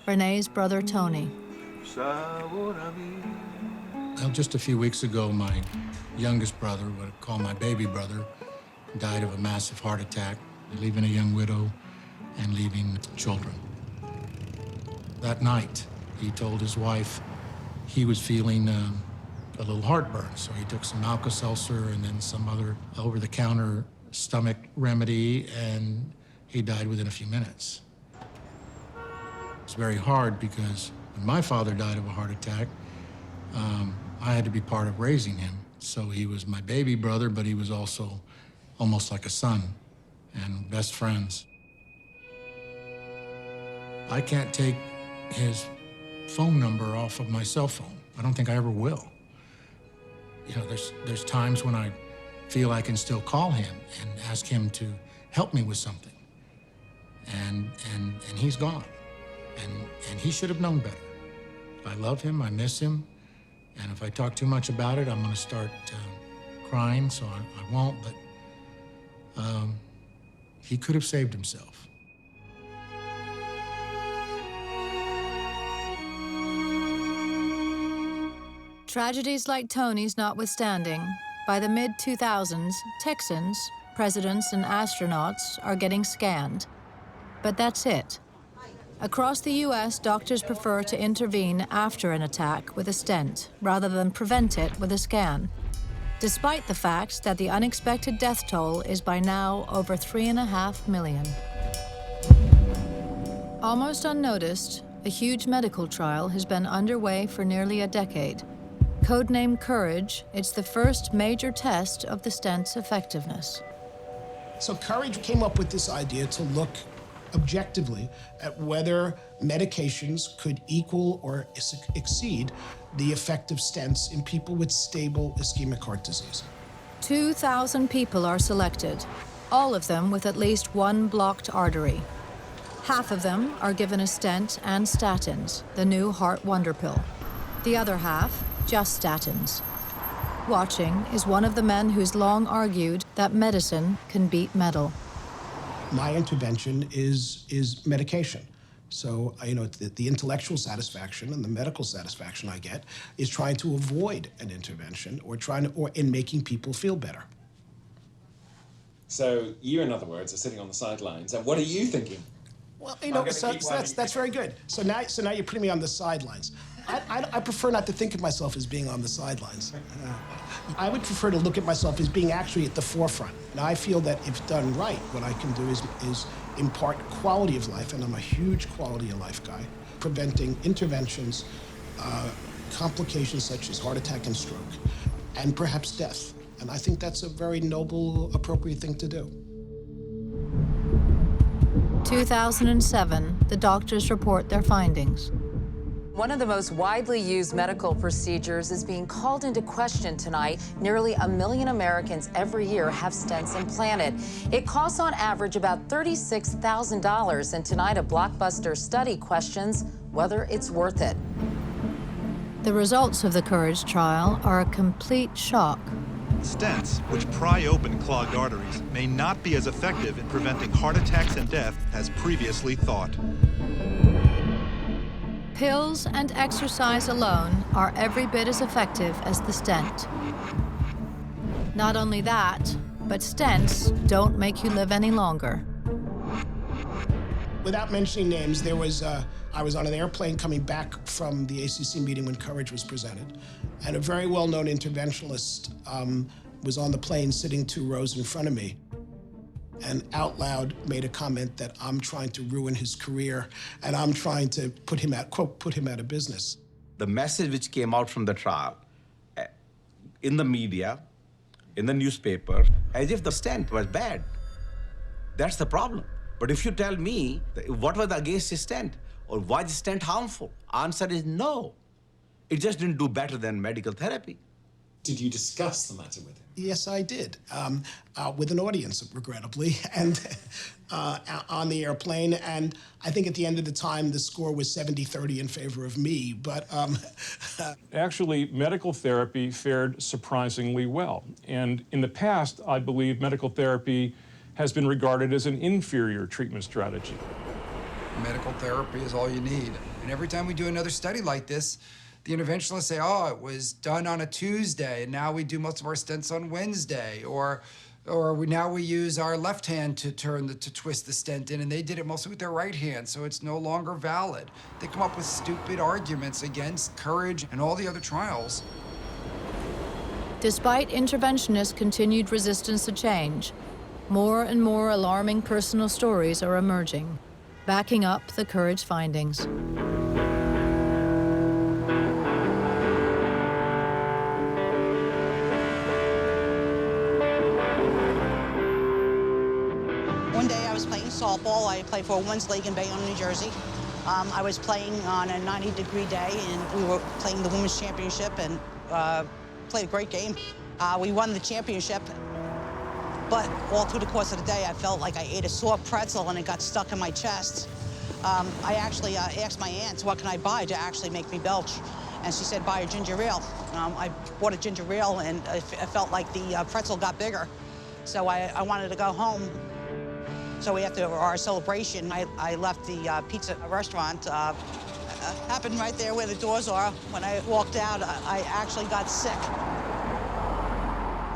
B: Rene's brother, Tony.
S: Well, just a few weeks ago, my youngest brother, what I call my baby brother, died of a massive heart attack, leaving a young widow and leaving children. That night, he told his wife he was feeling a little heartburn, so he took some Alka-Seltzer and then some other over-the-counter stomach remedy, and he died within a few minutes. It's very hard because when my father died of a heart attack, I had to be part of raising him. So he was my baby brother, but he was also almost like a son and best friends. I can't take his phone number off of my cell phone. I don't think I ever will. You know, there's times when I feel I can still call him and ask him to help me with something. And he's gone. And he should have known better. I love him, I miss him, and if I talk too much about it, I'm gonna start crying, so I won't, but he could have saved himself.
B: Tragedies like Tony's notwithstanding, by the mid-2000s, Texans, presidents, and astronauts are getting scanned. But that's it. Across the U.S., doctors prefer to intervene after an attack with a stent rather than prevent it with a scan, despite the fact that the unexpected death toll is by now over 3.5 million. Almost unnoticed, a huge medical trial has been underway for nearly a decade. Codenamed Courage, it's the first major test of the stent's effectiveness.
U: So Courage came up with this idea to look objectively at whether medications could equal or exceed the effect of stents in people with stable ischemic heart disease.
B: 2,000 people are selected, all of them with at least one blocked artery. Half of them are given a stent and statins, the new heart wonder pill. The other half, just statins. Watching is one of the men who's long argued that medicine can beat metal.
U: My intervention is medication. So, the intellectual satisfaction and the medical satisfaction I get is trying to avoid an intervention or in making people feel better.
K: So you, in other words, are sitting on the sidelines. And what are you thinking?
U: Well, you know, that's very good. So now you're putting me on the sidelines. I prefer not to think of myself as being on the sidelines. I would prefer to look at myself as being actually at the forefront. Now, I feel that if done right, what I can do is impart quality of life, and I'm a huge quality of life guy, preventing interventions, complications such as heart attack and stroke, and perhaps death. And I think that's a very noble, appropriate thing to do.
B: 2007, the doctors report their findings.
F: One of the most widely used medical procedures is being called into question tonight. Nearly 1 million Americans every year have stents implanted. It costs on average about $36,000, and tonight a blockbuster study questions whether it's worth it.
B: The results of the Courage trial are a complete shock.
N: Stents, which pry open clogged arteries, may not be as effective in preventing heart attacks and death as previously thought.
B: Pills and exercise alone are every bit as effective as the stent. Not only that, but stents don't make you live any longer.
U: Without mentioning names, I was on an airplane coming back from the ACC meeting when Courage was presented, and a very well-known interventionalist was on the plane sitting 2 rows in front of me, and out loud made a comment that I'm trying to ruin his career and I'm trying to put him out of business.
O: The message which came out from the trial in the media, in the newspaper, as if the stent was bad. That's the problem. But if you tell me what was against the stent or why the stent harmful, answer is no. It just didn't do better than medical therapy.
K: Did you discuss the matter with him?
U: Yes, I did, with an audience, regrettably, and on the airplane. And I think at the end of the time, the score was 70-30 in favor of me, but...
Q: Actually, medical therapy fared surprisingly well. And in the past, I believe medical therapy has been regarded as an inferior treatment strategy.
D: Medical therapy is all you need. And every time we do another study like this, the interventionists say, oh, it was done on a Tuesday, and now we do most of our stents on Wednesday, or now we use our left hand to twist the stent in, and they did it mostly with their right hand, so it's no longer valid. They come up with stupid arguments against Courage and all the other trials.
B: Despite interventionists' continued resistance to change, more and more alarming personal stories are emerging, backing up the Courage findings.
W: One day I was playing softball. I played for Women's League in Bayonne, New Jersey. I was playing on a 90-degree day, and we were playing the Women's Championship and played a great game. We won the championship, but all through the course of the day, I felt like I ate a soft pretzel and it got stuck in my chest. I actually asked my aunt, what can I buy to actually make me belch? And she said, buy a ginger ale. I bought a ginger ale, and I felt like the pretzel got bigger. So I wanted to go home. So after our celebration, I left the pizza restaurant. Happened right there where the doors are. When I walked out, I actually got sick.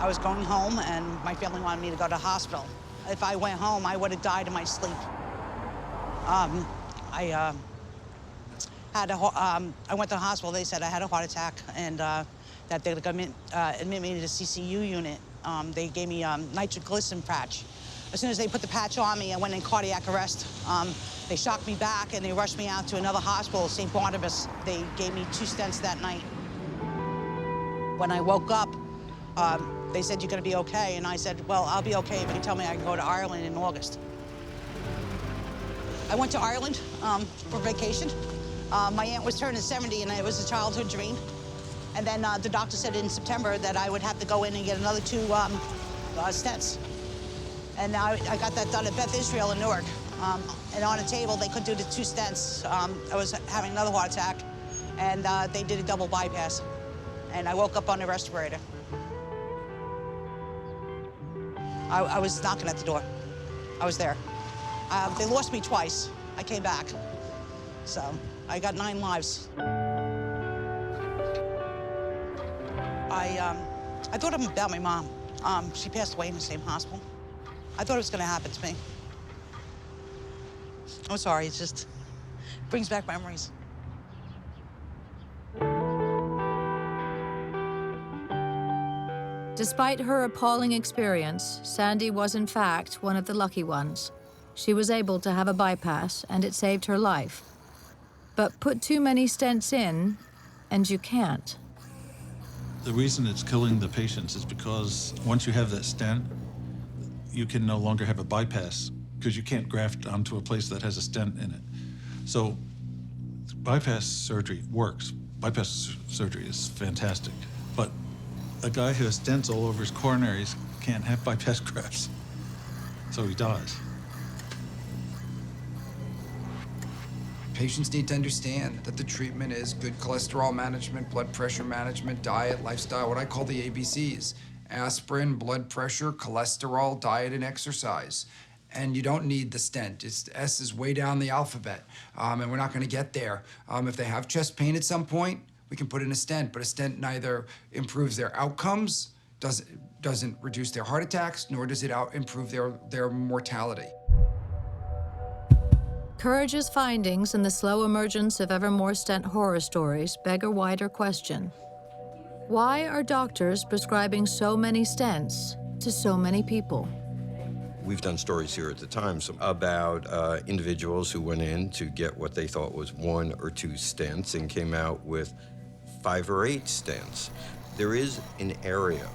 W: I was going home, and my family wanted me to go to the hospital. If I went home, I would have died in my sleep. I went to the hospital. They said I had a heart attack, and that they were going to admit me to the CCU unit. They gave me nitroglycerin patch. As soon as they put the patch on me, I went in cardiac arrest. They shocked me back, and they rushed me out to another hospital, St. Barnabas. They gave me 2 stents that night. When I woke up, they said, you're going to be okay. And I said, well, I'll be okay if you tell me I can go to Ireland in August. I went to Ireland for vacation. My aunt was turning 70, and it was a childhood dream. And then the doctor said in September that I would have to go in and get another 2 stents. And I got that done at Beth Israel in Newark. And on a table, they could do the 2 stents. I was having another heart attack, and they did a double bypass. And I woke up on a respirator. I was knocking at the door. I was there. They lost me twice. I came back. So I got 9 lives. I thought about my mom. She passed away in the same hospital. I thought it was going to happen to me. I'm sorry, it just brings back memories.
B: Despite her appalling experience, Sandy was in fact one of the lucky ones. She was able to have a bypass, and it saved her life. But put too many stents in, and you can't.
I: The reason it's killing the patients is because once you have that stent, you can no longer have a bypass because you can't graft onto a place that has a stent in it. So bypass surgery works. Bypass surgery is fantastic. But a guy who has stents all over his coronaries can't have bypass grafts. So he dies.
D: Patients need to understand that the treatment is good cholesterol management, blood pressure management, diet, lifestyle, what I call the ABCs. Aspirin, blood pressure, cholesterol, diet, and exercise. And you don't need the stent. S is way down the alphabet, and we're not gonna get there. If they have chest pain at some point, we can put in a stent, but a stent neither improves their outcomes, doesn't reduce their heart attacks, nor does it improve their mortality.
B: Courage's findings and the slow emergence of ever more stent horror stories beg a wider question. Why are doctors prescribing so many stents to so many people?
J: We've done stories here at the Times about individuals who went in to get what they thought was 1 or 2 stents and came out with 5 or 8 stents. There is an area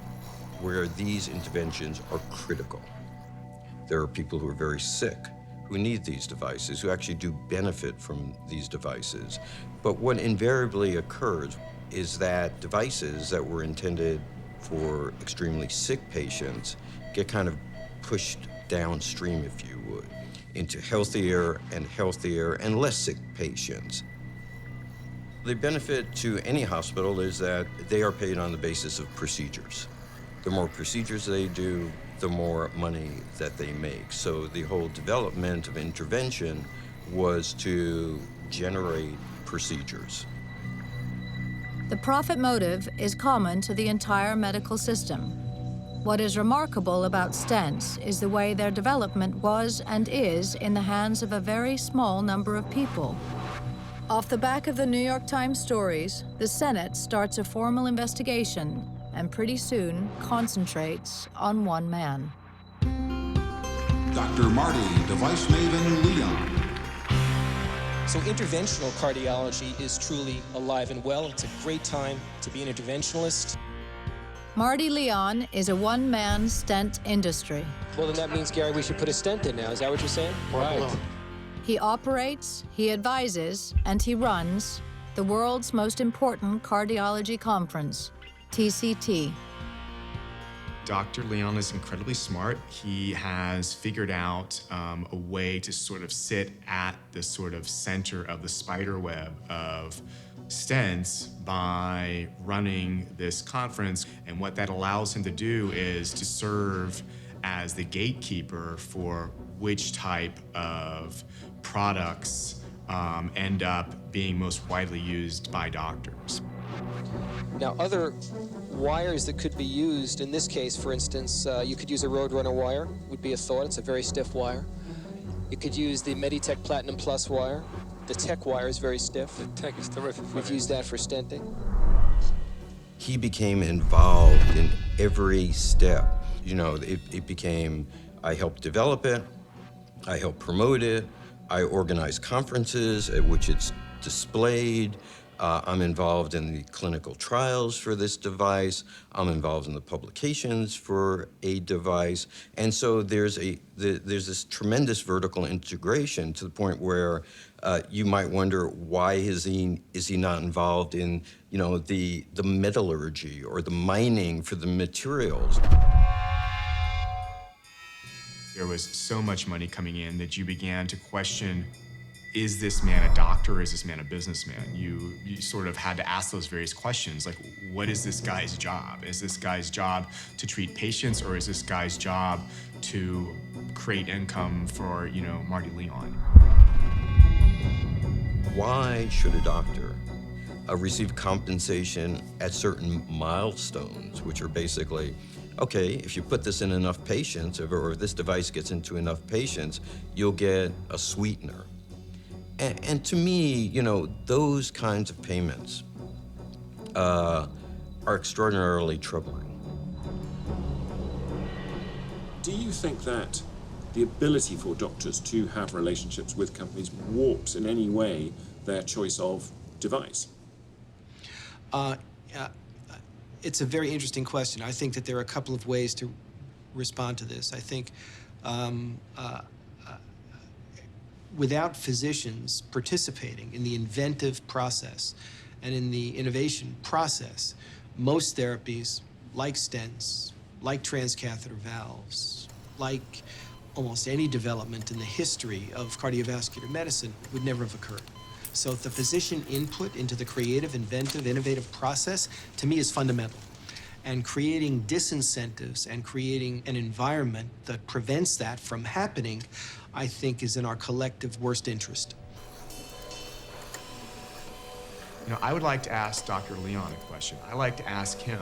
J: where these interventions are critical. There are people who are very sick who need these devices, who actually do benefit from these devices. But what invariably occurs is that devices that were intended for extremely sick patients get kind of pushed downstream, if you would, into healthier and less sick patients. The benefit to any hospital is that they are paid on the basis of procedures. The more procedures they do, the more money that they make. So the whole development of intervention was to generate procedures.
B: The profit motive is common to the entire medical system. What is remarkable about stents is the way their development was and is in the hands of a very small number of people. Off the back of the New York Times stories, the Senate starts a formal investigation and pretty soon concentrates on one man.
R: Dr. Marty, device maven Leon.
V: So interventional cardiology is truly alive and well. It's a great time to be an interventionalist.
B: Marty Leon is a one-man stent industry.
V: Well, then that means, Gary, we should put a stent in now. Is that what you're saying? Right.
B: He operates, he advises, and he runs the world's most important cardiology conference, TCT.
X: Dr. Leon is incredibly smart. He has figured out a way to sort of sit at the sort of center of the spider web of stents by running this conference. And what that allows him to do is to serve as the gatekeeper for which type of products end up being most widely used by doctors.
V: Now, other wires that could be used in this case, for instance, you could use a Roadrunner wire, would be a thought. It's a very stiff wire. You could use the Meditech Platinum Plus wire. The Tech wire is very stiff. The Tech is terrific. We've used that for stenting.
J: He became involved in every step. You know, it became, I helped develop it, I helped promote it, I organize conferences at which it's displayed. I'm involved in the clinical trials for this device. I'm involved in the publications for a device. And so there's this tremendous vertical integration to the point where you might wonder, why is he not involved in, you know, the metallurgy or the mining for the materials?
X: There was so much money coming in that you began to question, is this man a doctor or is this man a businessman? You sort of had to ask those various questions, like, what is this guy's job? Is this guy's job to treat patients, or is this guy's job to create income for, you know, Marty Leon?
J: Why should a doctor receive compensation at certain milestones, which are basically okay, if you put this in enough patients, or this device gets into enough patients, you'll get a sweetener. And to me, you know, those kinds of payments are extraordinarily troubling.
C: Do you think that the ability for doctors to have relationships with companies warps in any way their choice of device?
E: It's a very interesting question. I think that there are a couple of ways to respond to this. I think without physicians participating in the inventive process and in the innovation process, most therapies, like stents, like transcatheter valves, like almost any development in the history of cardiovascular medicine, would never have occurred. So the physician input into the creative, inventive, innovative process, to me, is fundamental. And creating disincentives and creating an environment that prevents that from happening, I think, is in our collective worst interest.
X: You know, I would like to ask Dr. Leon a question. I like to ask him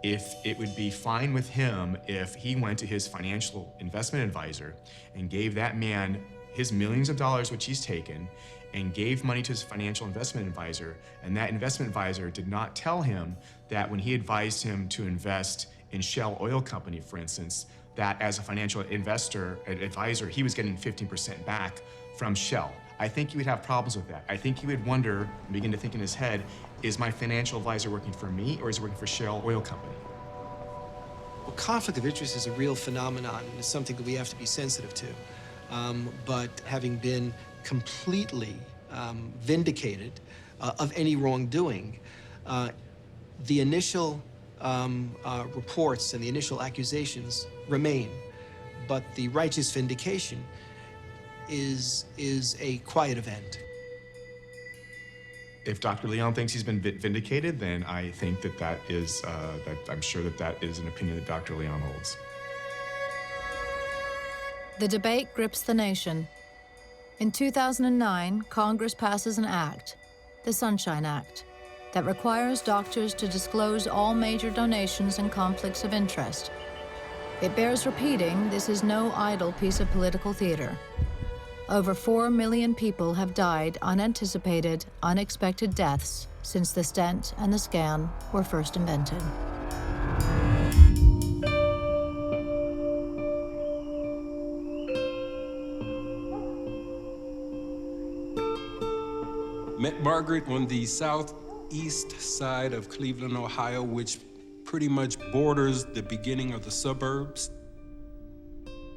X: if it would be fine with him if he went to his financial investment advisor and gave that man his millions of dollars, which he's taken, and gave money to his financial investment advisor, and that investment advisor did not tell him that when he advised him to invest in Shell Oil Company, for instance, that as a financial advisor, he was getting 15% back from Shell. I think he would have problems with that. I think he would wonder and begin to think in his head, is my financial advisor working for me or is he working for Shell Oil Company?
E: Well, conflict of interest is a real phenomenon, and it's something that we have to be sensitive to. But having been completely vindicated of any wrongdoing, the initial reports and the initial accusations remain, but the righteous vindication is a quiet event.
X: If Dr. Leon thinks he's been vindicated, then I think that is, I'm sure that is an opinion that Dr. Leon holds.
B: The debate grips the nation. In 2009, Congress passes an act, the Sunshine Act, that requires doctors to disclose all major donations and conflicts of interest. It bears repeating this is no idle piece of political theater. Over 4 million people have died unanticipated, unexpected deaths since the stent and the scan were first invented.
M: Met Margaret on the southeast side of Cleveland, Ohio, which pretty much borders the beginning of the suburbs.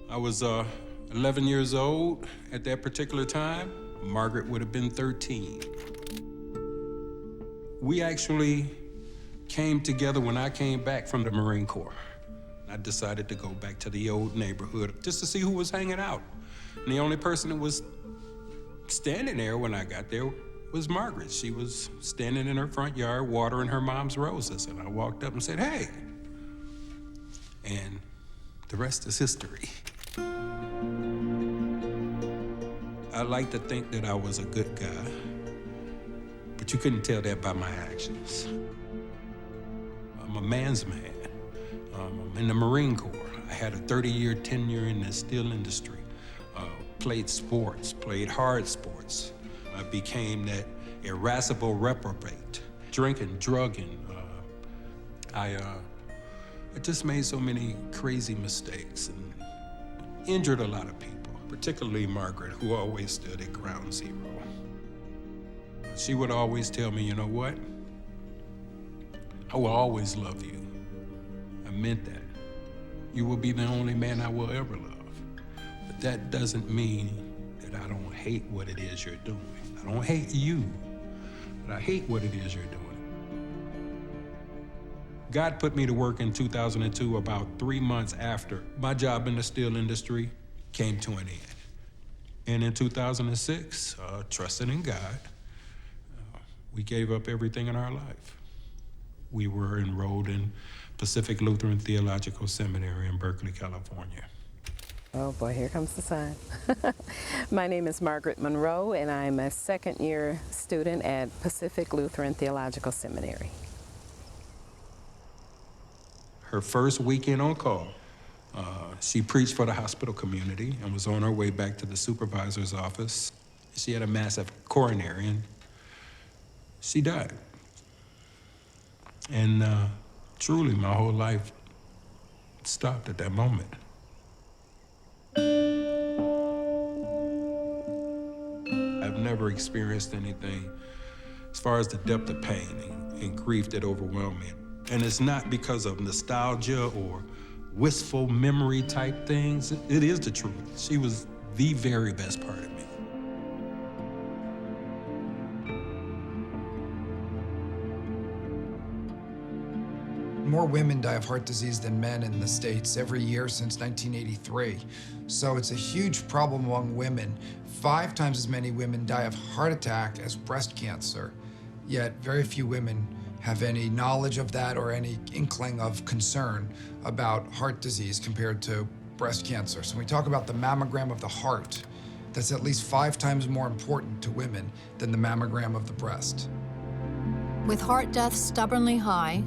M: I was 11 years old at that particular time. Margaret would have been 13. We actually came together when I came back from the Marine Corps. I decided to go back to the old neighborhood just to see who was hanging out. And the only person that was standing there when I got there was Margaret. She was standing in her front yard watering her mom's roses, and I walked up and said, "Hey." And the rest is history. I like to think that I was a good guy, but you couldn't tell that by my actions. I'm a man's man. I'm in the Marine Corps. I had a 30-year tenure in the steel industry. Played sports, played hard sports. I became that irascible reprobate, drinking, drugging. I just made so many crazy mistakes and injured a lot of people, particularly Margaret, who always stood at ground zero. She would always tell me, you know what? I will always love you. I meant that. You will be the only man I will ever love. But that doesn't mean that I don't hate what it is you're doing. I don't hate you, but I hate what it is you're doing. God put me to work in 2002, about 3 months after my job in the steel industry came to an end. And in 2006, trusting in God, we gave up everything in our life. We were enrolled in Pacific Lutheran Theological Seminary in Berkeley, California.
P: Oh boy, here comes the sign. My name is Margaret Monroe, and I'm a second-year student at Pacific Lutheran Theological Seminary.
M: Her first weekend on call, she preached for the hospital community and was on her way back to the supervisor's office. She had a massive coronary and she died. And truly, my whole life stopped at that moment. I've never experienced anything as far as the depth of pain and grief that overwhelmed me. And it's not because of nostalgia or wistful memory type things. It is the truth. She was the very best part of me.
D: More women die of heart disease than men in the States every year since 1983. So it's a huge problem among women. 5 times as many women die of heart attack as breast cancer. Yet very few women have any knowledge of that or any inkling of concern about heart disease compared to breast cancer. So when we talk about the mammogram of the heart, that's at least 5 times more important to women than the mammogram of the breast.
B: With heart deaths stubbornly high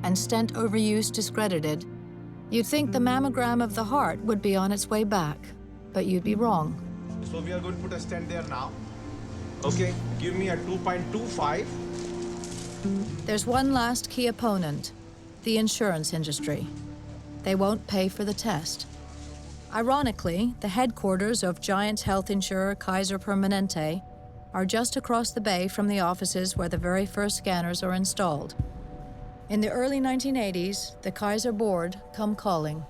B: and stent overuse discredited, you'd think the mammogram of the heart would be on its way back, but you'd be wrong.
O: So we are going to put a stent there now. Okay, give me a 2.25.
B: There's one last key opponent, the insurance industry. They won't pay for the test. Ironically, the headquarters of giant health insurer Kaiser Permanente are just across the bay from the offices where the very first scanners are installed. In the early 1980s, the Kaiser board come calling.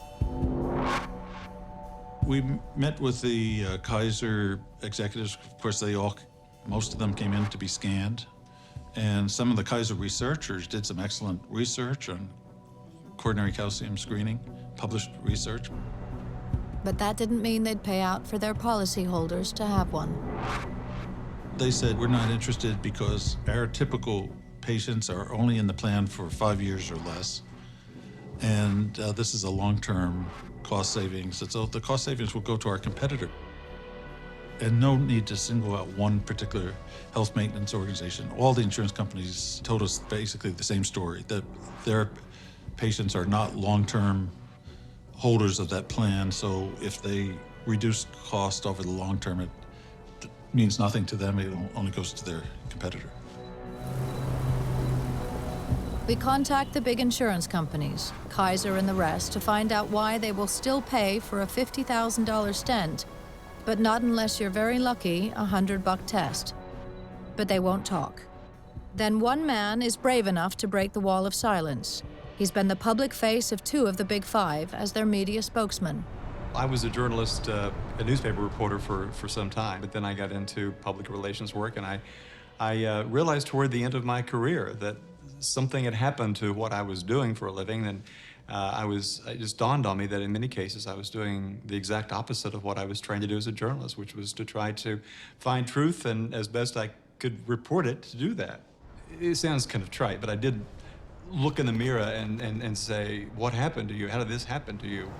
I: We met with the Kaiser executives. Of course, most of them came in to be scanned. And some of the Kaiser researchers did some excellent research on coronary calcium screening, published research.
B: But that didn't mean they'd pay out for their policyholders to have one.
I: They said, we're not interested because our typical patients are only in the plan for 5 years or less. And this is a long-term cost savings. So the cost savings will go to our competitor. And no need to single out one particular health maintenance organization. All the insurance companies told us basically the same story, that their patients are not long-term holders of that plan. So if they reduce cost over the long term, it means nothing to them. It only goes to their competitor.
B: We contact the big insurance companies, Kaiser and the rest, to find out why they will still pay for a $50,000 stent, but not unless you're very lucky, a $100 test. But they won't talk. Then one man is brave enough to break the wall of silence. He's been the public face of 2 of the big 5 as their media spokesman.
G: I was a journalist, a newspaper reporter for some time, but then I got into public relations work, and I realized toward the end of my career that something had happened to what I was doing for a living, and it just dawned on me that in many cases I was doing the exact opposite of what I was trying to do as a journalist, which was to try to find truth and as best I could report it to do that. It sounds kind of trite, but I did look in the mirror and say, what happened to you? How did this happen to you?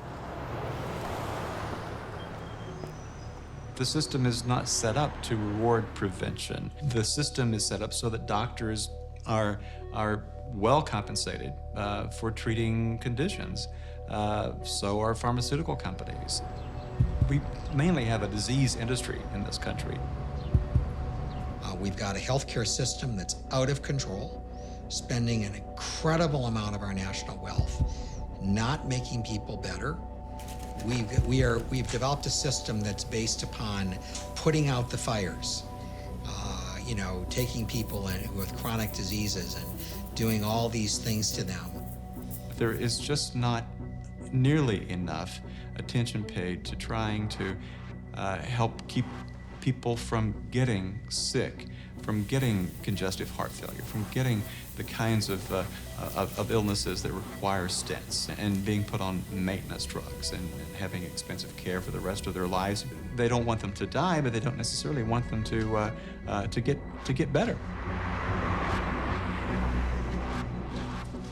G: The system is not set up to reward prevention. The system is set up so that doctors are well compensated for treating conditions. So are pharmaceutical companies. We mainly have a disease industry in this country.
H: We've got a healthcare system that's out of control, spending an incredible amount of our national wealth, not making people better. We've developed a system that's based upon putting out the fires, taking people with chronic diseases and doing all these things to them.
G: There is just not nearly enough attention paid to trying to help keep people from getting sick, from getting congestive heart failure, from getting the kinds of illnesses that require stents and being put on maintenance drugs and having expensive care for the rest of their lives. They don't want them to die, but they don't necessarily want them to get better.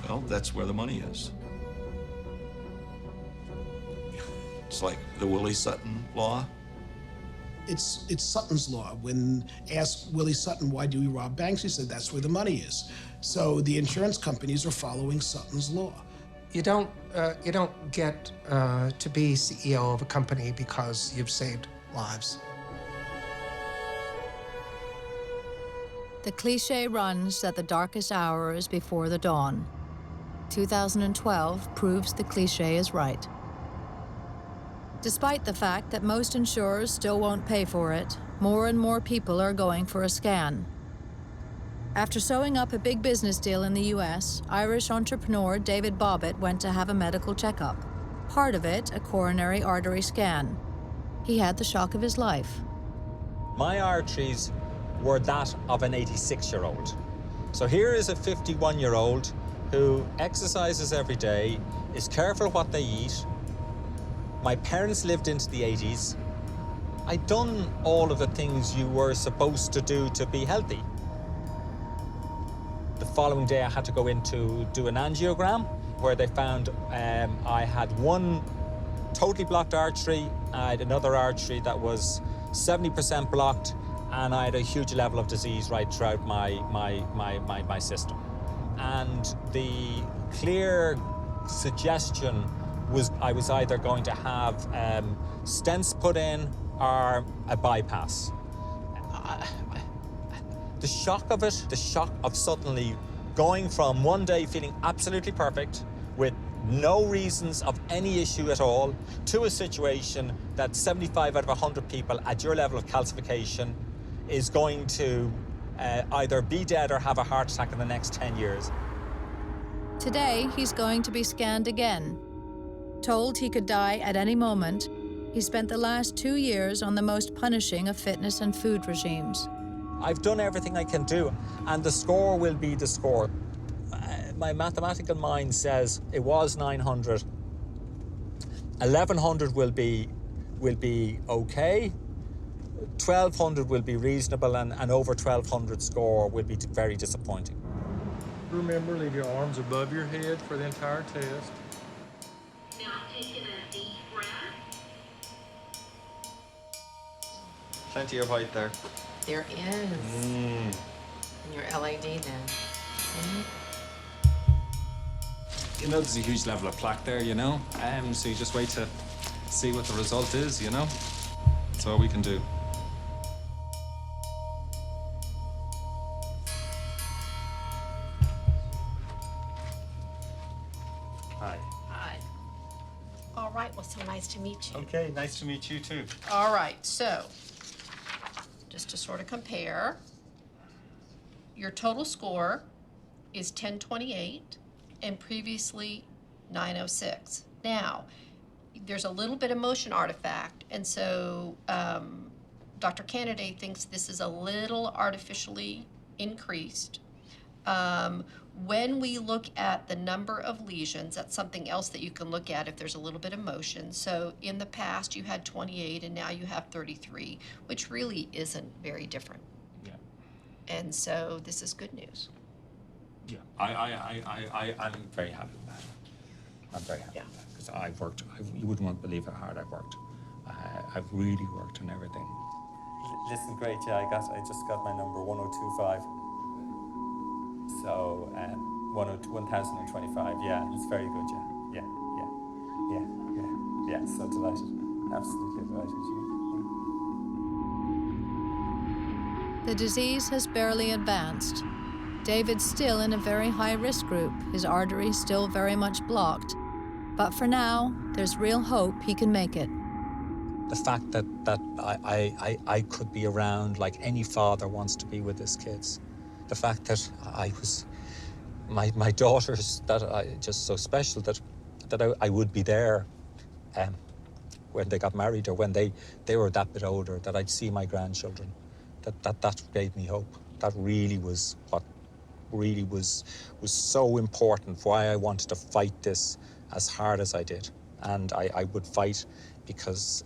L: Well, that's where the money is. It's like the Willie Sutton law.
U: It's Sutton's law. When asked Willie Sutton, why do we rob banks? He said, that's where the money is. So the insurance companies are following Sutton's law.
A: You don't get to be CEO of a company because you've saved lives.
B: The cliche runs that the darkest hour is before the dawn. 2012 proves the cliche is right. Despite the fact that most insurers still won't pay for it, more and more people are going for a scan. After sewing up a big business deal in the US, Irish entrepreneur David Bobbitt went to have a medical checkup. Part of it, a coronary artery scan. He had the shock of his life.
F: My arteries were that of an 86-year-old. So here is a 51-year-old who exercises every day, is careful what they eat. My parents lived into the 80s. I'd done all of the things you were supposed to do to be healthy. The following day I had to go in to do an angiogram where they found I had one totally blocked artery, I had another artery that was 70% blocked, and I had a huge level of disease right throughout my system. And the clear suggestion was I was either going to have stents put in or a bypass. The shock of it, the shock of suddenly going from one day feeling absolutely perfect with no reasons of any issue at all to a situation that 75 out of 100 people at your level of calcification is going to either be dead or have a heart attack in the next 10 years.
B: Today, he's going to be scanned again. Told he could die at any moment, he spent the last 2 years on the most punishing of fitness and food regimes.
F: I've done everything I can do, and the score will be the score. My mathematical mind says it was 900. 1100 will be okay. 1200 will be reasonable, and over 1200 score will be very disappointing.
S: Remember, leave your arms above your head for the entire test.
T: Now taking a deep breath.
G: Plenty of height there.
Y: There is. In your LAD then. See?
K: You know, there's a huge level of plaque there, you know? So you just wait to see what the result is, you know? That's all we can do.
F: Hi.
Y: Hi. All right, well, so nice to meet you.
F: Okay, nice to meet you too.
Y: All right, so just to sort of compare, your total score is 1028 and previously 906. Now, there's a little bit of motion artifact, and so Dr. Candidate thinks this is a little artificially increased. When we look at the number of lesions, that's something else that you can look at if there's a little bit of motion. So in the past, you had 28, and now you have 33, which really isn't very different.
F: Yeah.
Y: And so this is good news.
F: Yeah, I'm very happy with that. I'm very happy with that, because I've worked, you wouldn't believe how hard I've worked. I've really worked on everything. Listen, great, yeah, I just got my number 1025. So, 1025, yeah, it's very good, yeah, so delighted, absolutely delighted.
B: The disease has barely advanced. David's still in a very high-risk group, his arteries still very much blocked. But for now, there's real hope he can make it.
F: The fact that I could be around like any father wants to be with his kids. The fact that my daughters, that I just so special that I would be there when they got married or when they were that bit older, that I'd see my grandchildren. That gave me hope. That really was what really was so important, why I wanted to fight this as hard as I did. And I would fight because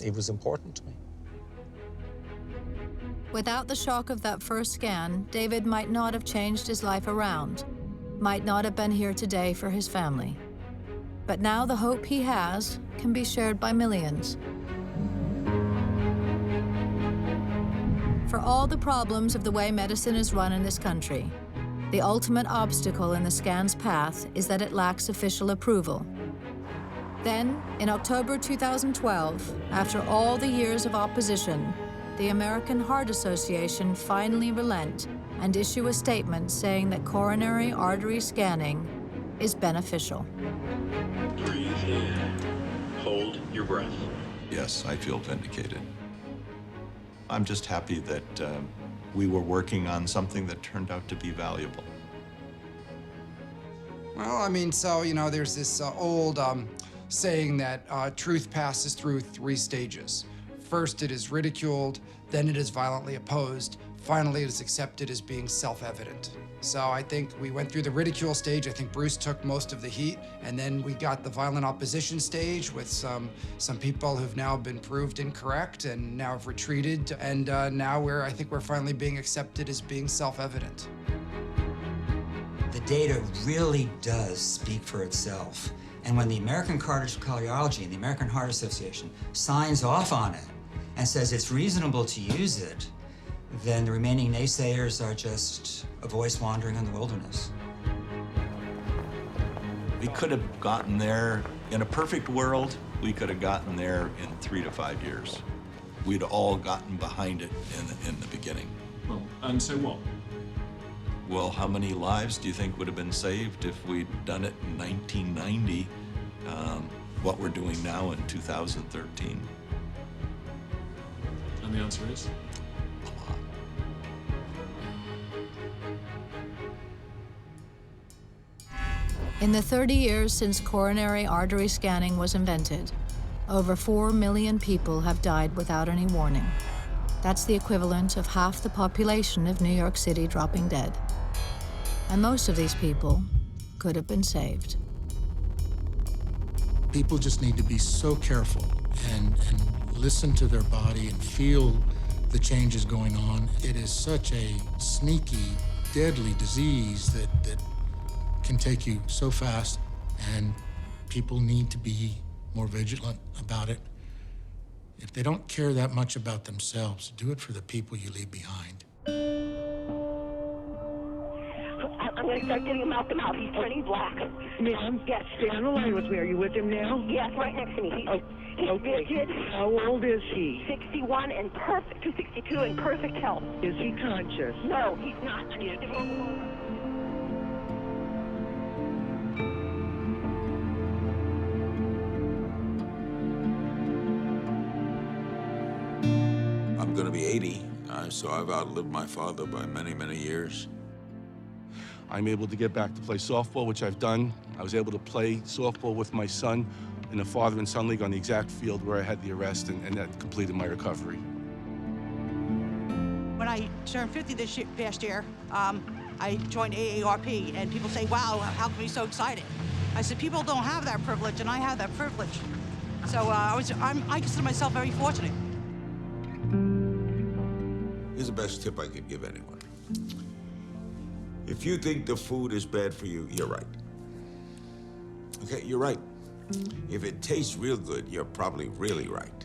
F: it was important to me.
B: Without the shock of that first scan, David might not have changed his life around, might not have been here today for his family. But now the hope he has can be shared by millions. For all the problems of the way medicine is run in this country, The ultimate obstacle in the scan's path is that it lacks official approval. Then, in October 2012, after all the years of opposition, the American Heart Association finally relent and issue a statement saying that coronary artery scanning is beneficial.
L: Breathe in. Hold your breath. Yes, I feel vindicated. I'm just happy that we were working on something that turned out to be valuable.
D: Well, I mean, so, you know, there's this old saying that truth passes through 3 stages. First, it is ridiculed, then it is violently opposed, finally it is accepted as being self-evident. So I think we went through the ridicule stage. I think Bruce took most of the heat, and then we got the violent opposition stage with some people who've now been proved incorrect and now have retreated, and now I think we're finally being accepted as being self-evident.
N: The data really does speak for itself. And when the American Cardiology and the American Heart Association signs off on it and says it's reasonable to use it, then the remaining naysayers are just a voice wandering in the wilderness.
L: We could have gotten there, in a perfect world, we could have gotten there in 3 to 5 years. We'd all gotten behind it in the beginning.
C: Well, and so what?
L: Well, how many lives do you think would have been saved if we'd done it in 1990, what we're doing now in 2013?
C: And the answer is?
B: In the 30 years since coronary artery scanning was invented, over 4 million people have died without any warning. That's the equivalent of half the population of New York City dropping dead. And most of these people could have been saved.
A: People just need to be so careful and listen to their body and feel the changes going on. It is such a sneaky, deadly disease that can take you so fast, and people need to be more vigilant about it. If they don't care that much about themselves, do it for the people you leave behind.
Q: I'm going to start getting him out the mouth. He's turning black.
R: Ma'am?
Q: Yes.
R: Stay on the line with me. Are you with him now?
Q: Yes, right next to me. He's
R: Okay.
Q: rigid.
R: How old is he?
Q: 61 and perfect, 262 in perfect health.
R: Is he conscious?
Q: No, he's not.
L: I'm going to be 80, so I've outlived my father by many, many years.
V: I'm able to get back to play softball, which I've done. I was able to play softball with my son in a father and son league on the exact field where I had the arrest, and that completed my recovery.
W: When I turned 50 past year, I joined AARP, and people say, wow, how can we be so excited? I said, people don't have that privilege, and I have that privilege. So I consider myself very fortunate.
L: Here's the best tip I could give anyone. If you think the food is bad for you, you're right. Okay, you're right. If it tastes real good, you're probably really right.